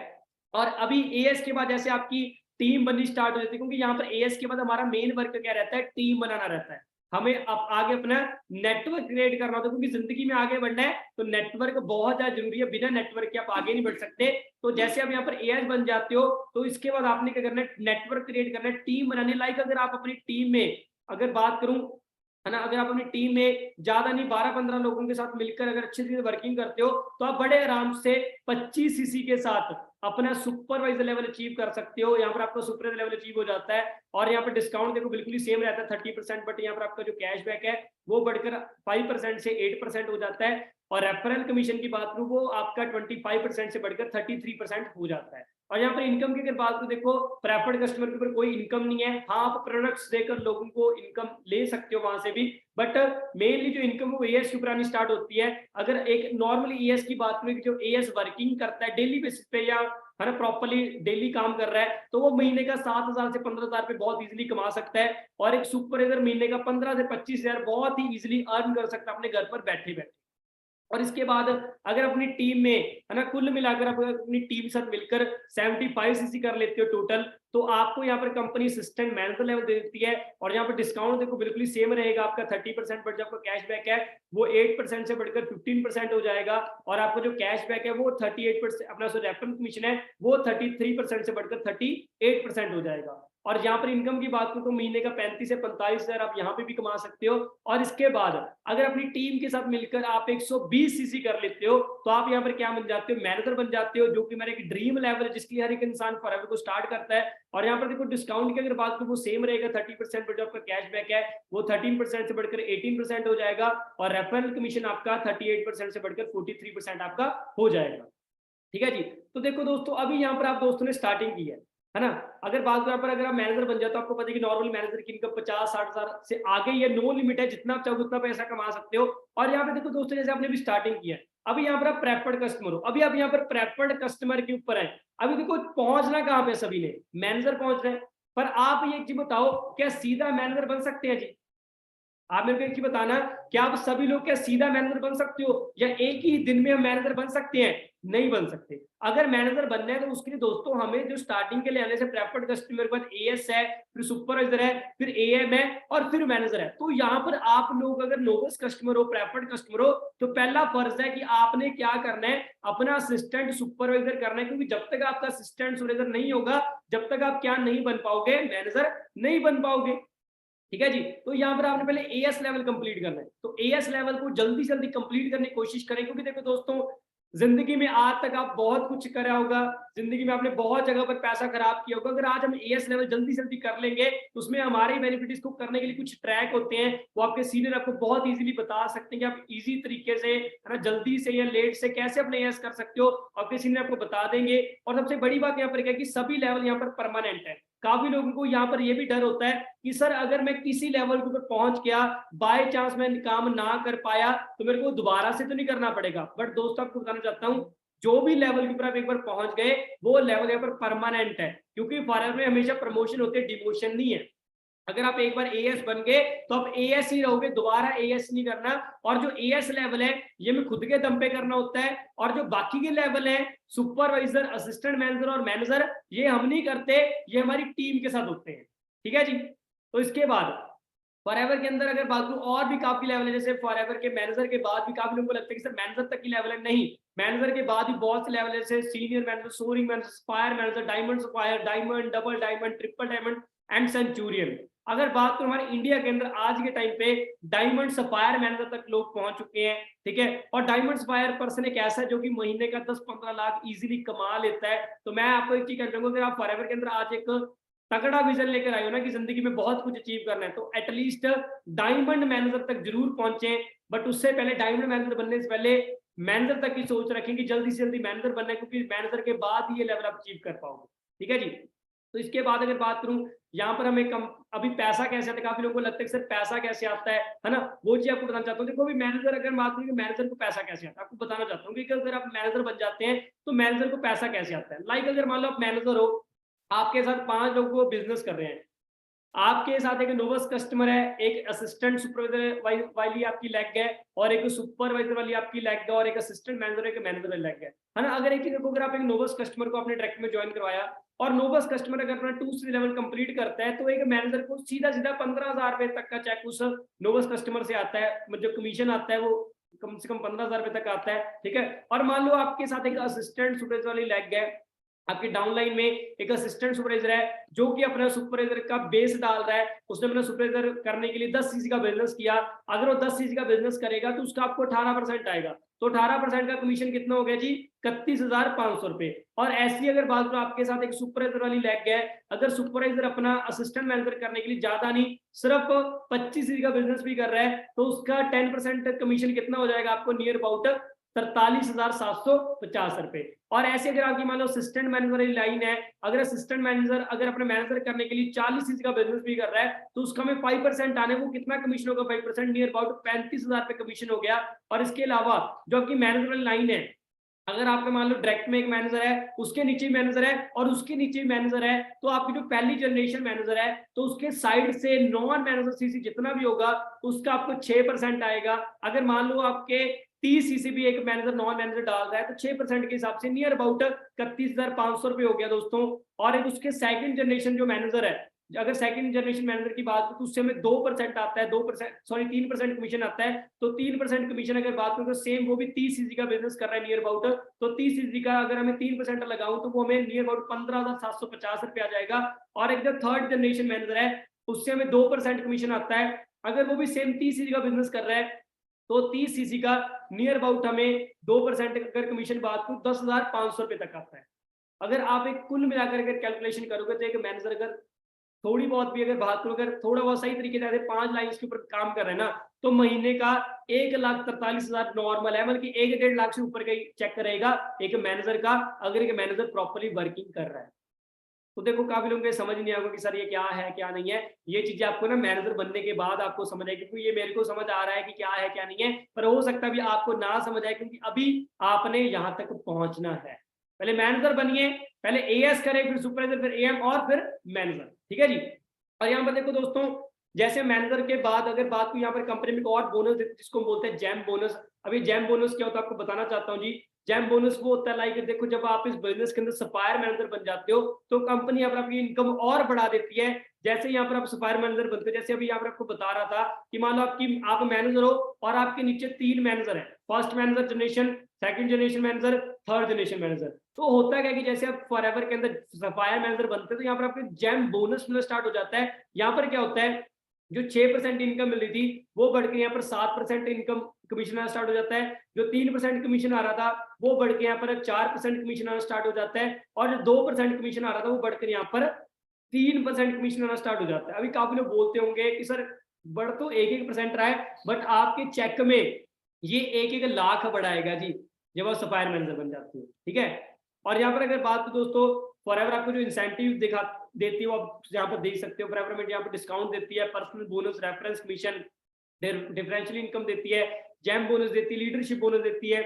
और अभी एएस के बाद जैसे आपकी टीम बननी स्टार्ट हो जाती है, क्योंकि यहाँ पर एएस के बाद हमारा मेन वर्क क्या रहता है, टीम बनाना रहता है। हमें अब आगे अपना नेटवर्क क्रिएट करना होता है, क्योंकि जिंदगी में आगे बढ़ना है तो नेटवर्क बहुत ज्यादा जरूरी है, बिना नेटवर्क के आप आगे नहीं बढ़ सकते। तो जैसे आप यहाँ पर एएस बन जाते हो तो इसके बाद आपने क्या करना है, नेटवर्क क्रिएट करना है, टीम बनानी। लाइक अगर आप अपनी टीम में अगर बात करूं, है ना, अगर आप अपनी टीम में ज्यादा नहीं 12-15 लोगों के साथ मिलकर अगर अच्छे से वर्किंग करते हो तो आप बड़े आराम से 25 सीसी के साथ अपना सुपरवाइजर लेवल अचीव कर सकते हो। यहाँ पर आपका सुपरवाइजर लेवल अचीव हो जाता है और यहाँ पर डिस्काउंट देखो बिल्कुल ही सेम रहता है 30%, बट यहाँ पर आपका जो कैशबैक है वो बढ़कर 5% से 8% हो जाता है। और रेफरल कमीशन की बात करूं वो आपका 25% से बढ़कर 33% हो जाता है। और यहाँ पर इनकम की अगर बात करूं, देखो प्रेफर्ड कस्टमर के ऊपर कोई इनकम नहीं है। हाँ, आप प्रोडक्ट्स देकर लोगों को इनकम ले सकते हो वहां से भी, बट मेनली जो इनकम वो एएस के ऊपर आनी स्टार्ट होती है। अगर एक नॉर्मली एएस की बात करें, जो एएस वर्किंग करता है डेली बेसिस पे या है ना प्रॉपर्ली डेली काम कर रहा है, तो वो महीने का 7,000 से 15,000 पे बहुत इजीली कमा सकता है। और एक सुपरवाइजर महीने का 15 से 25,000 बहुत ही इजीली अर्न कर सकता है अपने घर पर बैठे बैठे। और इसके बाद अगर अपनी टीम में है ना कुल मिलाकर आप अपनी टीम के साथ मिलकर 75 सीसी कर लेते हो टोटल, तो आपको यहाँ पर कंपनी असिस्टेंट मैनेजर लेवल दे देती है। और यहाँ पर डिस्काउंट देखो बिल्कुल ही सेम रहेगा आपका 30%, बट जो आपका कैशबैक है वो 8% से बढ़कर 15% हो जाएगा। और आपका जो कैशबैक है वो 38%, अपना जो रेफरल कमीशन है वो 33% से बढ़कर 38% हो जाएगा। और यहाँ पर इनकम की बात करूं तो महीने का 35 से 45,000 आप यहाँ पे भी कमा सकते हो। और इसके बाद अगर अपनी टीम के साथ मिलकर आप 120 सीसी कर लेते हो तो आप यहाँ पर क्या बन जाते हो, मैनेजर बन जाते हो, जो कि मेरा एक ड्रीम लेवल है जिसकी हर एक इंसान फॉरएवर को स्टार्ट करता है। और यहाँ पर देखो डिस्काउंट की अगर बात करूं वो सेम रहेगा 30%, बट जो आपका कैशबैक है वो 13% से बढ़कर 18% हो जाएगा। और रेफरल कमीशन आपका 38% से बढ़कर 43% आपका हो जाएगा, ठीक है जी। तो देखो दोस्तों, अभी यहाँ पर आप दोस्तों ने स्टार्टिंग की है ना। अगर बात करें पर अगर आप मैनेजर बन जाते हो, आपको पता है कि नॉर्मल मैनेजर की इनकम 50-60 हजार से आगे ये नो लिमिट है, जितना आप चाहो उतना पैसा कमा सकते हो। और यहाँ पे देखो दोस्तों, जैसे आपने भी स्टार्टिंग किया है, अभी यहाँ पर आप प्रेफर्ड कस्टमर हो, अभी आप यहाँ पर प्रेफर्ड कस्टमर के ऊपर है। अभी देखो पहुंचना कहाँ पे, सभी ने मैनेजर पहुंच रहे हैं, पर आप ये चीज बताओ क्या सीधा मैनेजर बन सकते हैं जी? आप मेरे को एक चीज बताना, क्या आप सभी लोग क्या सीधा मैनेजर बन सकते हो, या एक ही दिन में हम मैनेजर बन सकते हैं? नहीं बन सकते। अगर मैनेजर बनना है तो उसके लिए दोस्तों हमें जो स्टार्टिंग के लिए आने से प्रेफर्ड कस्टमर के बाद एएस है, फिर सुपरवाइजर है, फिर एएम है और फिर मैनेजर है। तो यहाँ पर आप लोग अगर नोबस कस्टमर हो, प्रेफर्ड कस्टमर हो, तो पहला फर्ज है कि आपने क्या करना है, अपना असिस्टेंट सुपरवाइजर करना है। क्योंकि जब तक आपका असिस्टेंट सुपरवाइजर नहीं होगा, जब तक आप क्या नहीं बन पाओगे, मैनेजर नहीं बन पाओगे, ठीक है जी। तो यहाँ पर आपने पहले एएस लेवल कंप्लीट करना है, तो एएस लेवल को जल्दी से जल्दी कंप्लीट करने की कोशिश करें। क्योंकि देखो दोस्तों, जिंदगी में आज तक आप बहुत कुछ करा होगा, जिंदगी में आपने बहुत जगह पर पैसा खराब किया होगा। अगर आज हम एएस लेवल जल्दी से जल्दी कर लेंगे तो उसमें हमारे बेनिफिट, इसको करने के लिए कुछ ट्रैक होते हैं, वो आपके सीनियर आपको बहुत इजीली बता सकते हैं कि आप इजी तरीके से, है ना, जल्दी से या लेट से कैसे अपने एएस कर सकते हो, आपके सीनियर आपको बता देंगे। और सबसे बड़ी बात यहाँ पर क्या है कि सभी लेवल यहाँ पर परमानेंट है। काफी लोगों को यहाँ पर यह भी डर होता है कि सर अगर मैं किसी लेवल के ऊपर पहुंच गया, बाय चांस मैं काम ना कर पाया, तो मेरे को दोबारा से तो नहीं करना पड़ेगा। बट दोस्तों आपको बताना चाहता हूँ, जो भी लेवल के ऊपर आप एक बार पहुंच गए वो लेवल यहाँ पर परमानेंट है, क्योंकि फॉरएवर में हमेशा प्रमोशन होते हैं, डिमोशन नहीं है। अगर आप एक बार एएस बन गए तो आप एएस ही रहोगे, दोबारा एएस नहीं करना। और जो एएस लेवल है ये मैं खुद के दम पे करना होता है, और जो बाकी के लेवल है सुपरवाइजर, असिस्टेंट मैनेजर और मैनेजर, ये हम नहीं करते, ये हमारी टीम के साथ होते हैं। ठीक है जी। तो इसके बाद फॉरएवर के अंदर अगर बात करूं और भी काफी लेवल है, जैसे फॉरएवर के मैनेजर के बाद भी काफी लोगों को लगता है कि सर मैनेजर तक की लेवल है, नहीं, मैनेजर के बाद भी बहुत से लेवल है, जैसे senior manager, soaring manager, spire manager, diamond spire, diamond, double diamond, triple diamond and centurion. अगर बात करूं हमारे इंडिया के अंदर आज के टाइम पे डायमंड सफायर मैनेजर तक लोग पहुंच चुके हैं। ठीक है। और डायमंड सफायर पर्सन एक ऐसा है जो कि महीने का 10-15 लाख इजीली कमा लेता है। तो मैं आपको एक चीज कहना चाहूंगा, अगर आप फॉरएवर के अंदर आज एक तगड़ा विजन लेकर आए हो ना कि जिंदगी में बहुत कुछ अचीव करना है, तो एटलीस्ट डायमंड मैनेजर तक जरूर पहुंचे। बट उससे पहले, डायमंड मैनेजर बनने से पहले मैनेजर तक की सोच रखें कि जल्दी से जल्दी मैनेजर बनना है, क्योंकि मैनेजर के बाद ही ये लेवल आप अचीव कर पाओगे। ठीक है जी। तो इसके बाद अगर बात करूं यहाँ पर हमें अभी पैसा कैसे आता है, काफी लोगों को लगता है सर पैसा कैसे आता है ना, वो चीज आपको बताना चाहता हूँ। देखो अभी मैनेजर, अगर बात करूँ मैनेजर को पैसा कैसे आता है, आपको बताना चाहता हूँ कि अगर आप मैनेजर बन जाते हैं तो मैनेजर को पैसा कैसे आता है। लाइक अगर मान लो आप मैनेजर हो, आपके साथ 5 लोग को बिजनेस कर रहे हैं, आपके साथ एक नोवस कस्टमर है, एक असिस्टेंट सुपरवाइजर वाली आपकी लेग है, और एक सुपरवाइजर वाली आपकी लेग है, और एक असिस्टेंट मैनेजर, एक मैनेजर वाली लेग है ना। अगर एक ही देखो, अगर आप एक नोवस कस्टमर को अपने डायरेक्ट में ज्वाइन करवाया, और नोवस कस्टमर अगर अपना 2 लेवल कंप्लीट करता है, तो एक मैनेजर को सीधा सीधा 15,000 रुपए तक का चेक उस नोवस कस्टमर से आता है, जो कमीशन आता है वो कम से कम 15,000 रुपए तक आता है। ठीक है। और मान लो आपके साथ एक असिस्टेंट सुपरवाइजर वाली लेग है, आपकी डाउनलाइन में एक असिस्टेंट सुपरवाइजर है जो कि अपना सुपरवाइजर का बेस डाल रहा है, उसने अपना सुपरवाइजर करने के लिए 10 सीसी का बिजनेस किया, अगर वो 10 सीसी का बिजनेस करेगा तो उसका आपको 18% आएगा, तो 18% का कमीशन कितना हो गया जी, 31,500 रुपए। और ऐसी अगर बात करो, आपके साथ एक सुपरवाइजर वाली लैग है, अगर सुपरवाइजर अपना असिस्टेंट मैनेजर करने के लिए ज्यादा नहीं, सिर्फ 25 सीसी का बिजनेस भी कर रहा है, तो उसका 10% कमीशन कितना हो जाएगा आपको, नियर अबाउट 43,750 रुपए। और ऐसे अगर आपकी मान लो असिस्टेंट मैनेजर वाली लाइन है, अगर असिस्टेंट मैनेजर अगर अपने मैनेजर करने के लिए 40 सीसी का बिजनेस भी कर रहा है, तो उसका में 5% आने, वो कितना कमीशन होगा, 5% नियर अबाउट 35,000 रुपए कमीशन हो गया। और इसके अलावा जो आपकी मैनेजर वाली लाइन है, अगर आपका मान लो डायरेक्ट में एक मैनेजर है, उसके नीचे मैनेजर है, और उसके नीचे मैनेजर है, तो आपकी जो पहली जनरेशन मैनेजर है, तो उसके साइड से नॉन मैनेजर सीसी जितना भी होगा उसका आपको 6% आएगा। अगर मान लो आपके 30 सीसी भी एक मैनेजर नॉन मैनेजर डाल रहा है, तो 6% के हिसाब से नियर अबाउट 31,500 रुपए हो गया दोस्तों। और एक उसके सेकंड जनरेशन जो मैनेजर है, अगर सेकंड जनरेशन मैनेजर की बात करें तो उससे हमें 2% आता है, 2% सॉरी 3% कमीशन आता है। तो 3% कमीशन अगर बात करें तो सेम वो भी 30 सीसी का बिजनेस कर रहा है नियर अबाउट, तो 30 सीसी का अगर हमें 3% लगाऊं तो वो हमें नियर अबाउट 15,750 रुपए आ जाएगा। और एक जो थर्ड जनरेशन मैनेजर है उससे हमें 2% कमीशन आता है, अगर वो भी सेम 30 सीसी का बिजनेस कर रहा है, तो 30 सीसी का नियर अबाउट हमें 2% अगर कमीशन बात करूं 10,500 रुपए तक आता है। अगर आप एक कुल मिलाकर अगर कैलकुलेशन करोगे तो एक मैनेजर अगर थोड़ी बहुत भी अगर बात करो, अगर थोड़ा बहुत सही तरीके से 5 लाइन के ऊपर काम कर रहे हैं ना, तो महीने का 1,43,000 नॉर्मल है, मतलब कि 1-1.5 लाख से ऊपर का चेक करेगा एक मैनेजर का, अगर एक मैनेजर प्रॉपर्ली वर्किंग कर रहा है। तो देखो काफी लोगों को समझ नहीं आएगा कि सर ये क्या है क्या नहीं है, ये चीजें आपको ना मैनेजर बनने के बाद आपको समझ आएगी, क्योंकि ये मेरे को समझ आ रहा है कि क्या है क्या नहीं है, पर हो सकता है भी आपको ना समझ आए, क्योंकि अभी आपने यहाँ तक पहुंचना है। पहले मैनेजर बनिए, पहले एएस करें, फिर सुपरवाइजर, फिर एएम, और फिर मैनेजर। ठीक है जी। और यहाँ पर देखो दोस्तों, जैसे मैनेजर के बाद अगर बात को यहाँ पर कंपनी में और बोनस देते जिसको हम बोलते हैं जैम बोनस। अभी जैम बोनस क्या होता है आपको बताना चाहता हूँ जी। जैम बोनस वो होता है, लाइक देखो जब आप इस बिजनेस के अंदर सप्लायर मैनेजर बन जाते हो तो कंपनी यहाँ पर आपकी इनकम और बढ़ा देती है। जैसे यहाँ पर आप सप्लायर मैनेजर बनते हो, जैसे अभी यहाँ पर आपको बता रहा था कि मान लो आप मैनेजर हो और आपके नीचे 3 मैनेजर है, first manager generation, second generation manager, third generation manager. तो होता क्या कि जैसे आप फॉरएवर के अंदर सप्लायर मैनेजर बनते हैं तो यहाँ पर आपके जैम बोनस मिलना स्टार्ट हो जाता है। यहाँ पर क्या होता है, जो 6% इनकम मिल रही थी वो बढ़ के यहाँ पर 7% इनकम कमीशन आना स्टार्ट हो जाता है। जो 3% कमीशन आ रहा था वो बढ़ के यहाँ पर 4% कमीशन आना स्टार्ट हो जाता है, और जो 2% कमीशन आ रहा था वो बढ़कर यहाँ पर 3% कमीशन आना स्टार्ट हो जाता है। अभी काफी लोग बोलते होंगे कि सर बढ़ तो 1-1% रहा है, बट आपके चेक में ये 1-1 लाख बढ़ाएगा जी जब आप सप्लायर मैनेजर बन जाते हो। ठीक है। और यहाँ पर अगर बात तो दोस्तों फॉरएवर आपको जो इंसेंटिव दिखा देती है वो आप यहाँ पर देख सकते हो। फॉरएवर में यहाँ पर डिस्काउंट देती है, personal bonus, reference commission, differential income देती है, जैम बोनस देती है, लीडरशिप बोनस देती है,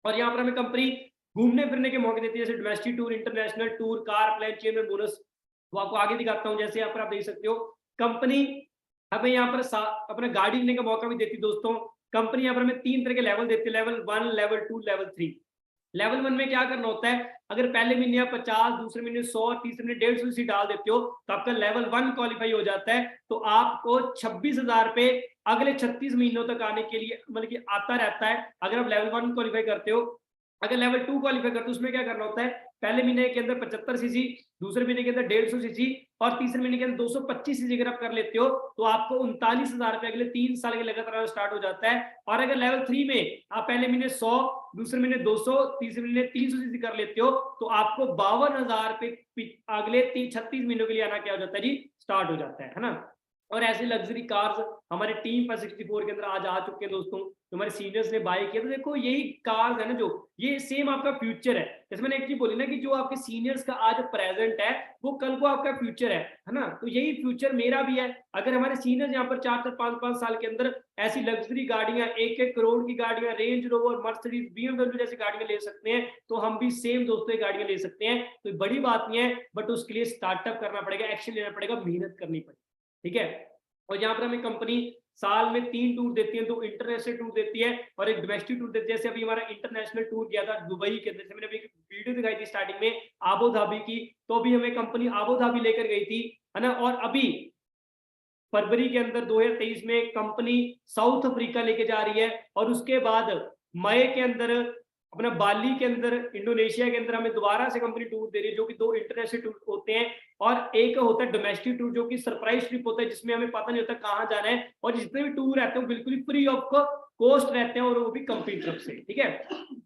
और यहाँ पर हमें कंपनी घूमने फिरने के मौके देती है, जैसे domestic tour, international tour, car, plane, chairman bonus. वो आपको आगे दिखाता हूँ। जैसे यहाँ पर आप देख सकते हो, कंपनी हमें यहाँ पर अपना गाड़ी लेने का मौका भी देती है दोस्तों। कंपनी यहाँ पर हमें 3 तरह के लेवल देती है, लेवल 1, लेवल 2, लेवल 3। लेवल 1 में क्या करना होता है, अगर पहले महीने आप 50, दूसरे महीने 100, तीसरे महीने 150 डाल देते हो तो आपका लेवल 1 क्वालिफाई हो जाता है। तो आपको 26,000 पे अगले 36 महीनों तक आने के लिए मतलब कि आता रहता है, अगर आप लेवल 1 क्वालिफाई करते हो। अगर लेवल 2 क्वालिफाई करते हो, उसमें क्या करना होता है, पहले महीने के अंदर 75 सीसी, दूसरे महीने के अंदर 150 सीसी और तीसरे महीने के अंदर 225 सीसी अगर आप कर लेते हो तो आपको 39,000 रुपए अगले 3 साल के लगातार स्टार्ट हो जाता है। और अगर लेवल 3 में आप पहले महीने 100, दूसरे महीने 200, तीसरे महीने 300 सीसी कर लेते हो तो आपको 52,000 पे अगले 36 महीनों के लिए आना क्या हो जाता है जी, स्टार्ट हो जाता है ना। और ऐसे लग्जरी कार्स हमारे टीम पर 64 के अंदर आज आ चुके हैं दोस्तों, जो हमारे सीनियर्स ने बाय किया। तो देखो यही कार्स है ना, जो ये सेम आपका फ्यूचर है। जैसे मैंने एक चीज बोली ना कि जो आपके सीनियर्स का आज प्रेजेंट है वो कल को आपका फ्यूचर है ना। तो यही फ्यूचर मेरा भी है। अगर हमारे सीनियर्स यहाँ पर 4-4, 5-5 साल के अंदर ऐसी लग्जरी गाड़ियां, 1-1 करोड़ की गाड़ियां, रेंज रोवर, मर्सिडीज, बीएमडब्ल्यू जैसी गाड़ियां ले सकते हैं, तो हम भी सेम दोस्तों ये गाड़ियां ले सकते हैं। तो बड़ी बात नहीं है, बट उसके लिए स्टार्टअप करना पड़ेगा, एक्शन लेना पड़ेगा, मेहनत करनी पड़ेगी। ठीक है। और यहाँ पर हमें कंपनी साल में 3 टूर देती है, 2 इंटरनेशनल टूर देती है और एक डोमेस्टिक टूर देती है। जैसे अभी हमारा इंटरनेशनल टूर गया था दुबई के अंदर, मैंने अभी वीडियो दिखाई थी स्टार्टिंग में आबू धाबी की, तो अभी हमें कंपनी आबू धाबी लेकर गई थी, है ना। और अभी फरवरी के अंदर 2023 में कंपनी साउथ अफ्रीका लेके जा रही है। और उसके बाद मई के अंदर अपना बाली के अंदर, इंडोनेशिया के अंदर हमें दोबारा से कंपनी टूर दे रही है, जो कि 2 इंटरनेशनल टूर होते हैं। और एक होता है डोमेस्टिक टूर, जो कि सरप्राइज ट्रिप होता है, जिसमें हमें पता नहीं होता कहाँ जाना है। और जितने भी टूर रहते हैं बिल्कुल फ्री ऑफ कॉस्ट रहते हैं, और वो भी कंपनी तरफ से। ठीक है।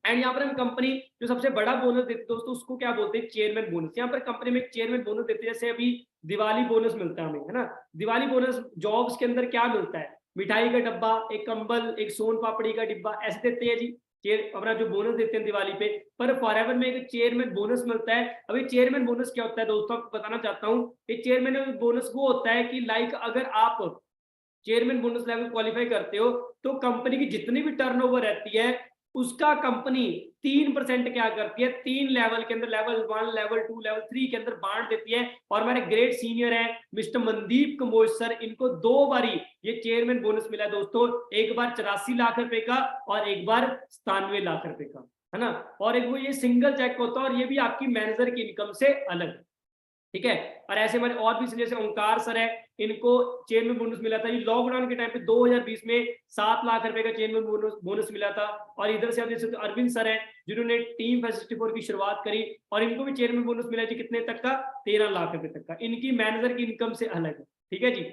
एंड यहाँ पर हम कंपनी जो सबसे बड़ा बोनस देती है दोस्तों, उसको क्या बोलते हैं, चेयरमैन बोनस। यहाँ पर कंपनी में एक चेयरमैन बोनस देती है। जैसे अभी दिवाली बोनस मिलता है हमें, है ना। दिवाली बोनस जॉब्स के अंदर क्या मिलता है, मिठाई का डब्बा, एक कंबल, एक सोन पापड़ी का डिब्बा, ऐसे देते हैं जी चेयर अपना जो बोनस देते हैं दिवाली पे। पर फॉरएवर में एक चेयरमैन बोनस मिलता है। अभी चेयरमैन बोनस क्या होता है दोस्तों, आपको बताना चाहता हूँ। ये चेयरमैन बोनस वो होता है कि लाइक अगर आप चेयरमैन बोनस लेवल क्वालिफाई करते हो तो कंपनी की जितनी भी टर्नओवर रहती है उसका कंपनी 3% क्या करती है, 3 लेवल के अंदर, लेवल 1, लेवल 2, लेवल 3 के अंदर बांट देती है। और हमारे ग्रेट सीनियर हैं मिस्टर मनदीप कंबोज सर, इनको 2 बारी ये चेयरमैन बोनस मिला है दोस्तों। एक बार 84 लाख रुपए का और एक बार 97 लाख रुपए का, है ना। और एक वो ये सिंगल चेक होता है और ये भी आपकी मैनेजर की इनकम से अलग। ठीक है। और ऐसे हमारे और भी जैसे ओंकार सर है, इनको चेयरमैन बोनस मिला था। ये लॉकडाउन के टाइम पे 2020 में 7 लाख रुपए का चेयरमैन बोनस मिला था। और इधर से आप देख सकते हो अरविंद सर हैं, जिन्होंने टीम 564 की शुरुआत करी और इनको भी चेयरमैन बोनस मिला जी, कितने तक का, 13 लाख रुपए तक का। इनकी मैनेजर की इनकम से अलग है। ठीक है जी।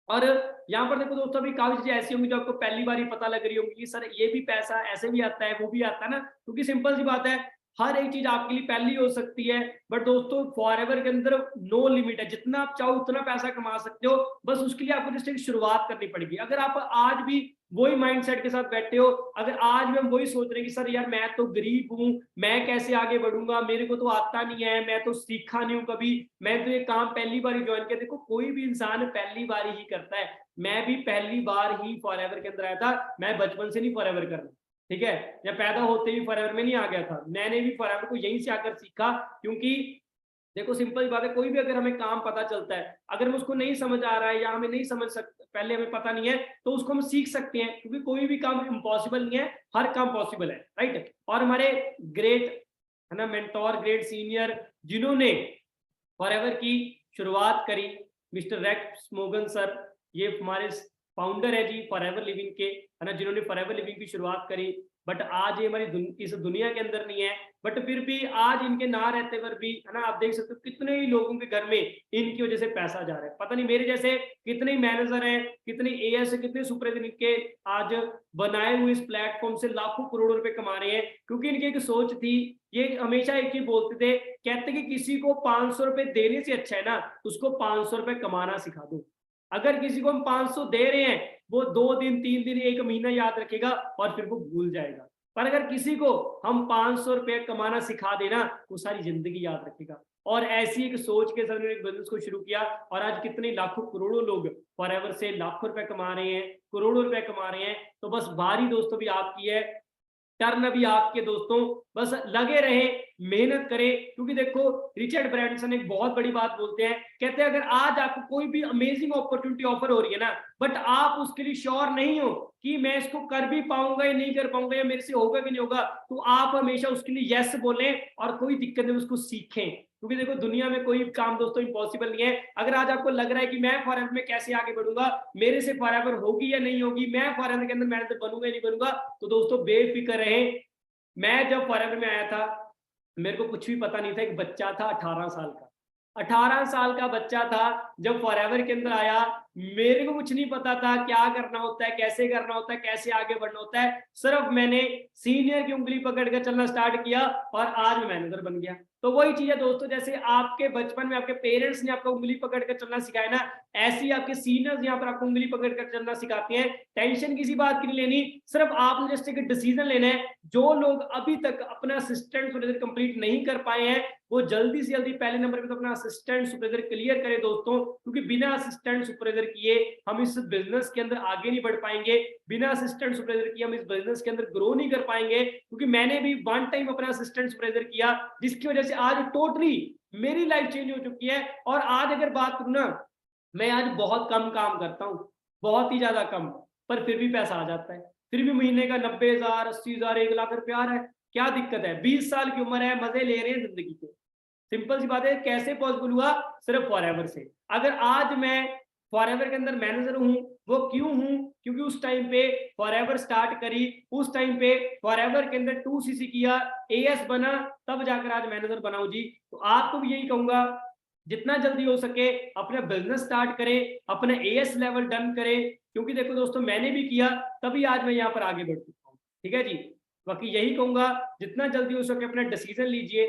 और यहाँ पर देखो दोस्तों, अभी काफी चीजें ऐसी होंगी जो आपको पहली बार ही पता लग रही होंगी, सर ये भी पैसा ऐसे भी आता है, वो भी आता है ना। क्योंकि सिंपल सी बात है, हर एक चीज आपके लिए पहली हो सकती है, बट दोस्तों फॉरएवर के अंदर नो लिमिट है। जितना आप चाहो उतना पैसा कमा सकते हो, बस उसके लिए आपको जस्ट एक शुरुआत करनी पड़ेगी। अगर आप आज भी वही माइंडसेट के साथ बैठे हो, अगर आज भी हम वही सोच रहे हैं कि सर यार मैं तो गरीब हूं, मैं कैसे आगे बढ़ूंगा, मेरे को तो आता नहीं है, मैं तो सीखा नहीं हूं कभी, मैं तो ये काम पहली बार ही ज्वाइन किया। देखो कोई भी इंसान पहली बार ही करता है। मैं भी पहली बार ही फॉरएवर के अंदर आया था, मैं बचपन से नहीं फॉरएवर कर रहा। ठीक है। या पैदा होते ही फॉरएवर में नहीं आ गया था, मैंने भी फॉरएवर को यहीं से आकर सीखा। क्योंकि देखो सिंपल बात है, कोई भी अगर हमें काम पता चलता है, अगर हम उसको नहीं समझ आ रहा है या हमें नहीं समझ सकते, पहले हमें पता नहीं है, तो उसको हम सीख सकते हैं। क्योंकि कोई भी काम इम्पॉसिबल नहीं है, हर काम पॉसिबल है, राइट। और हमारे ग्रेट, है ना, मेंटोर, ग्रेट सीनियर जिन्होंने फॉरएवर की शुरुआत करी, मिस्टर रेक्स मोगन सर, ये हमारे फाउंडर है जी फॉरएवर लिविंग के, है ना, जिन्होंने फॉरएवर लिविंग की शुरुआत करी। बट आज ये हमारी इस दुनिया के अंदर नहीं है, बट फिर भी आज इनके ना रहते पर भी, है ना, आप देख सकते हो कितने ही लोगों के घर में इनकी वजह से पैसा जा रहा है। पता नहीं मेरे जैसे कितने मैनेजर हैं, कितने एएस, कितने सुपरवाइजर के आज बनाए हुए इस प्लेटफॉर्म से लाखों करोड़ों रुपए कमा रहे हैं। क्योंकि इनकी एक सोच थी, ये हमेशा एक ही बोलते थे, कहते कि किसी को 500 रुपए देने से अच्छा है ना उसको 500 रुपए कमाना सिखा दो। अगर किसी को हम 500 दे रहे हैं, वो 2 दिन, 3 दिन, 1 महीना याद रखेगा और फिर वो भूल जाएगा। पर अगर किसी को हम 500 रुपए कमाना सिखा देना, वो सारी जिंदगी याद रखेगा। और ऐसी एक सोच के साथ एक बिजनेस को शुरू किया और आज कितने लाखों करोड़ों लोग फॉरएवर से लाखों रुपए कमा रहे हैं, करोड़ों रुपए कमा रहे हैं। तो बस बारी दोस्तों भी आपकी है, टर्न अभी आपके दोस्तों, बस लगे रहे, मेहनत करें, क्योंकि देखो रिचर्ड ब्रैंसन एक बहुत बड़ी बात बोलते हैं, कहते हैं अगर आज आपको कोई भी अमेजिंग अपॉर्चुनिटी ऑफर हो रही है ना, बट आप उसके लिए श्योर नहीं हो कि मैं इसको कर भी पाऊंगा या नहीं कर पाऊंगा, या मेरे से होगा कि नहीं होगा, तो आप हमेशा उसके लिए यस बोलें और कोई दिक्कत नहीं, उसको सीखें, क्योंकि देखो दुनिया में कोई काम दोस्तों इम्पॉसिबल नहीं है। अगर आज आपको लग रहा है कि मैं फॉरेवर में कैसे आगे बढ़ूंगा, मेरे से फॉरेवर होगी या नहीं होगी, मैं फॉरेवर के अंदर मैनेजर बनूंगा या नहीं बनूंगा, तो दोस्तों बेफिक्र रहें। मैं जब फॉरेवर में आया था, मेरे को कुछ भी पता नहीं था, एक बच्चा था 18 साल का, 18 साल का बच्चा था, जब फॉरेवर के अंदर आया, मेरे को कुछ नहीं पता था क्या करना होता है, कैसे करना होता है, कैसे आगे बढ़ना होता है, सिर्फ मैंने सीनियर की उंगली पकड़ कर चलना स्टार्ट किया और आज मैं मैनेजर बन गया। तो वही चीज है दोस्तों, जैसे आपके बचपन में आपके पेरेंट्स ने आपको उंगली पकड़ कर चलना सिखाया ना, ऐसे ही आपके सीनियर्स यहाँ पर आपको उंगली पकड़ कर चलना सिखाते हैं। टेंशन किसी बात की नहीं लेनी, सिर्फ आपने जस्ट एक डिसीजन लेना है। जो लोग अभी तक अपना असिस्टेंट सुपरवाइजर कंप्लीट नहीं कर पाए हैं, वो जल्दी से जल्दी पहले नंबर पे तो अपना असिस्टेंट सुपरवाइजर क्लियर करें दोस्तों, क्योंकि बिना असिस्टेंट सुपरवाइजर किए हम इस बिजनेस के अंदर आगे नहीं बढ़ पाएंगे, बिना असिस्टेंट सुपरवाइजर किए हम इस बिजनेस के अंदर ग्रो नहीं कर पाएंगे। क्योंकि मैंने भी वन टाइम अपना असिस्टेंट सुपरवाइजर किया, जिसकी वजह से आज टोटली मेरी लाइफ चेंज हो चुकी है। और आज अगर बात करूं ना, मैं आज बहुत कम काम करता हूँ, बहुत ही ज्यादा कम, पर फिर भी पैसा आ जाता है, फिर भी महीने का 90,000, 80,000, 1 लाख रुपया आ रहा है। क्या दिक्कत है? 20 साल की उम्र है, मजे ले रहे हैं जिंदगी के। सिंपल सी बात है, कैसे पॉसिबल हुआ? सिर्फ फॉरएवर से। अगर आज मैं फॉरएवर के अंदर मैनेजर हूं, वो क्यों हूं? क्योंकि उस टाइम पे फॉरएवर स्टार्ट करी, उस टाइम पे फॉरएवर के अंदर 2cc किया, एएस बना, तब जाकर आज मैनेजर बनाऊं जी। तो आपको भी यही कहूंगा, जितना जल्दी हो सके अपना बिजनेस स्टार्ट करें, अपना एएस लेवल डन करें, क्योंकि देखो दोस्तों मैंने भी किया, तभी आज मैं यहाँ पर आगे बढ़ चुका हूँ। ठीक है जी। बाकी यही कहूंगा, जितना जल्दी हो सके अपना डिसीजन लीजिए।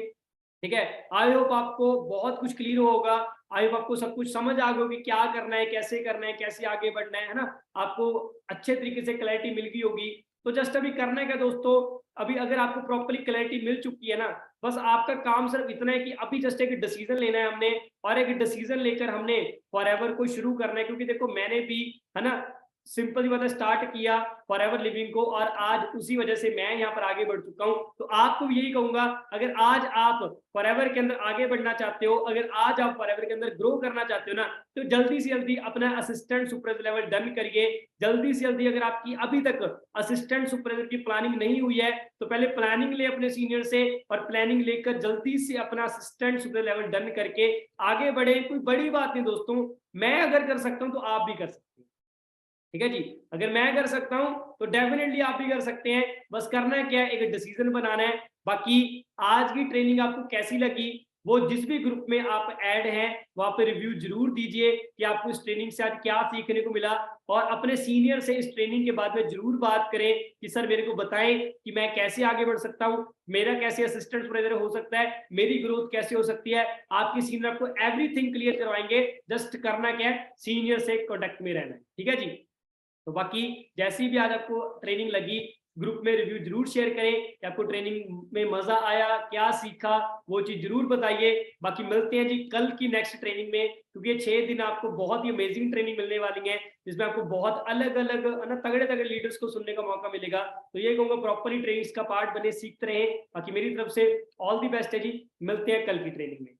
ठीक है, आई होप आपको बहुत कुछ क्लियर होगा, आई होप आपको सब कुछ समझ आ गया कि क्या करना है, कैसे करना है, कैसे आगे बढ़ना है ना, आपको अच्छे तरीके से क्लैरिटी मिल गई होगी। तो जस्ट अभी करना है क्या दोस्तों, अभी अगर आपको प्रॉपर्ली क्लैरिटी मिल चुकी है ना, बस आपका काम सिर्फ इतना है कि अभी जस्ट एक डिसीजन लेना है हमने, और एक डिसीजन लेकर हमने फॉरएवर को शुरू करना है। क्योंकि देखो मैंने भी, है ना, सिंपल ही बात स्टार्ट किया फॉरएवर लिविंग को, और आज उसी वजह से मैं यहाँ पर आगे बढ़ चुका हूँ। तो आपको भी यही कहूंगा, अगर आज आप फॉरएवर के अंदर आगे बढ़ना चाहते हो, अगर आज आप फॉरएवर के अंदर ग्रो करना चाहते हो ना, तो जल्दी से जल्दी अपना असिस्टेंट सुपरवाइजर लेवल डन करिए। जल्दी से जल्दी, अगर आपकी अभी तक असिस्टेंट सुपरवाइजर की प्लानिंग नहीं हुई है, तो पहले प्लानिंग ले अपने सीनियर से, और प्लानिंग लेकर जल्दी से अपना असिस्टेंट सुपरवाइजर लेवल डन करके आगे बढ़े। कोई बड़ी बात नहीं दोस्तों, मैं अगर कर सकता हूँ तो आप भी कर सकते हैं। ठीक है जी, अगर मैं कर सकता हूं तो डेफिनेटली आप भी कर सकते हैं। बस करना क्या है, एक डिसीजन बनाना है। बाकी आज की ट्रेनिंग आपको कैसी लगी, वो जिस भी ग्रुप में आप ऐड हैं वहां पे रिव्यू जरूर दीजिए कि आपको इस ट्रेनिंग से आज क्या सीखने को मिला, और अपने सीनियर से इस ट्रेनिंग के बाद में जरूर बात करें कि सर मेरे को बताएं कि मैं कैसे आगे बढ़ सकता हूं, मेरा कैसे असिस्टेंट सुपरवाइजर हो सकता है, मेरी ग्रोथ कैसे हो सकती है। आपके सीनियर आपको एवरीथिंग क्लियर करवाएंगे, जस्ट करना क्या है, सीनियर से कॉन्टेक्ट में रहना है। ठीक है जी। तो बाकी जैसी भी आज आपको ट्रेनिंग लगी, ग्रुप में रिव्यू जरूर शेयर करें कि आपको ट्रेनिंग में मजा आया, क्या सीखा, वो चीज जरूर बताइए। बाकी मिलते हैं जी कल की नेक्स्ट ट्रेनिंग में, क्योंकि ये 6 दिन आपको बहुत ही अमेजिंग ट्रेनिंग मिलने वाली है, जिसमें आपको बहुत अलग अलग ना तगड़े तगड़े लीडर्स को सुनने का मौका मिलेगा। तो ये कहूंगा प्रॉपरली ट्रेनिंग का पार्ट बने, सीखते रहे। बाकी मेरी तरफ से ऑल दी बेस्ट है जी, मिलते हैं कल की ट्रेनिंग में।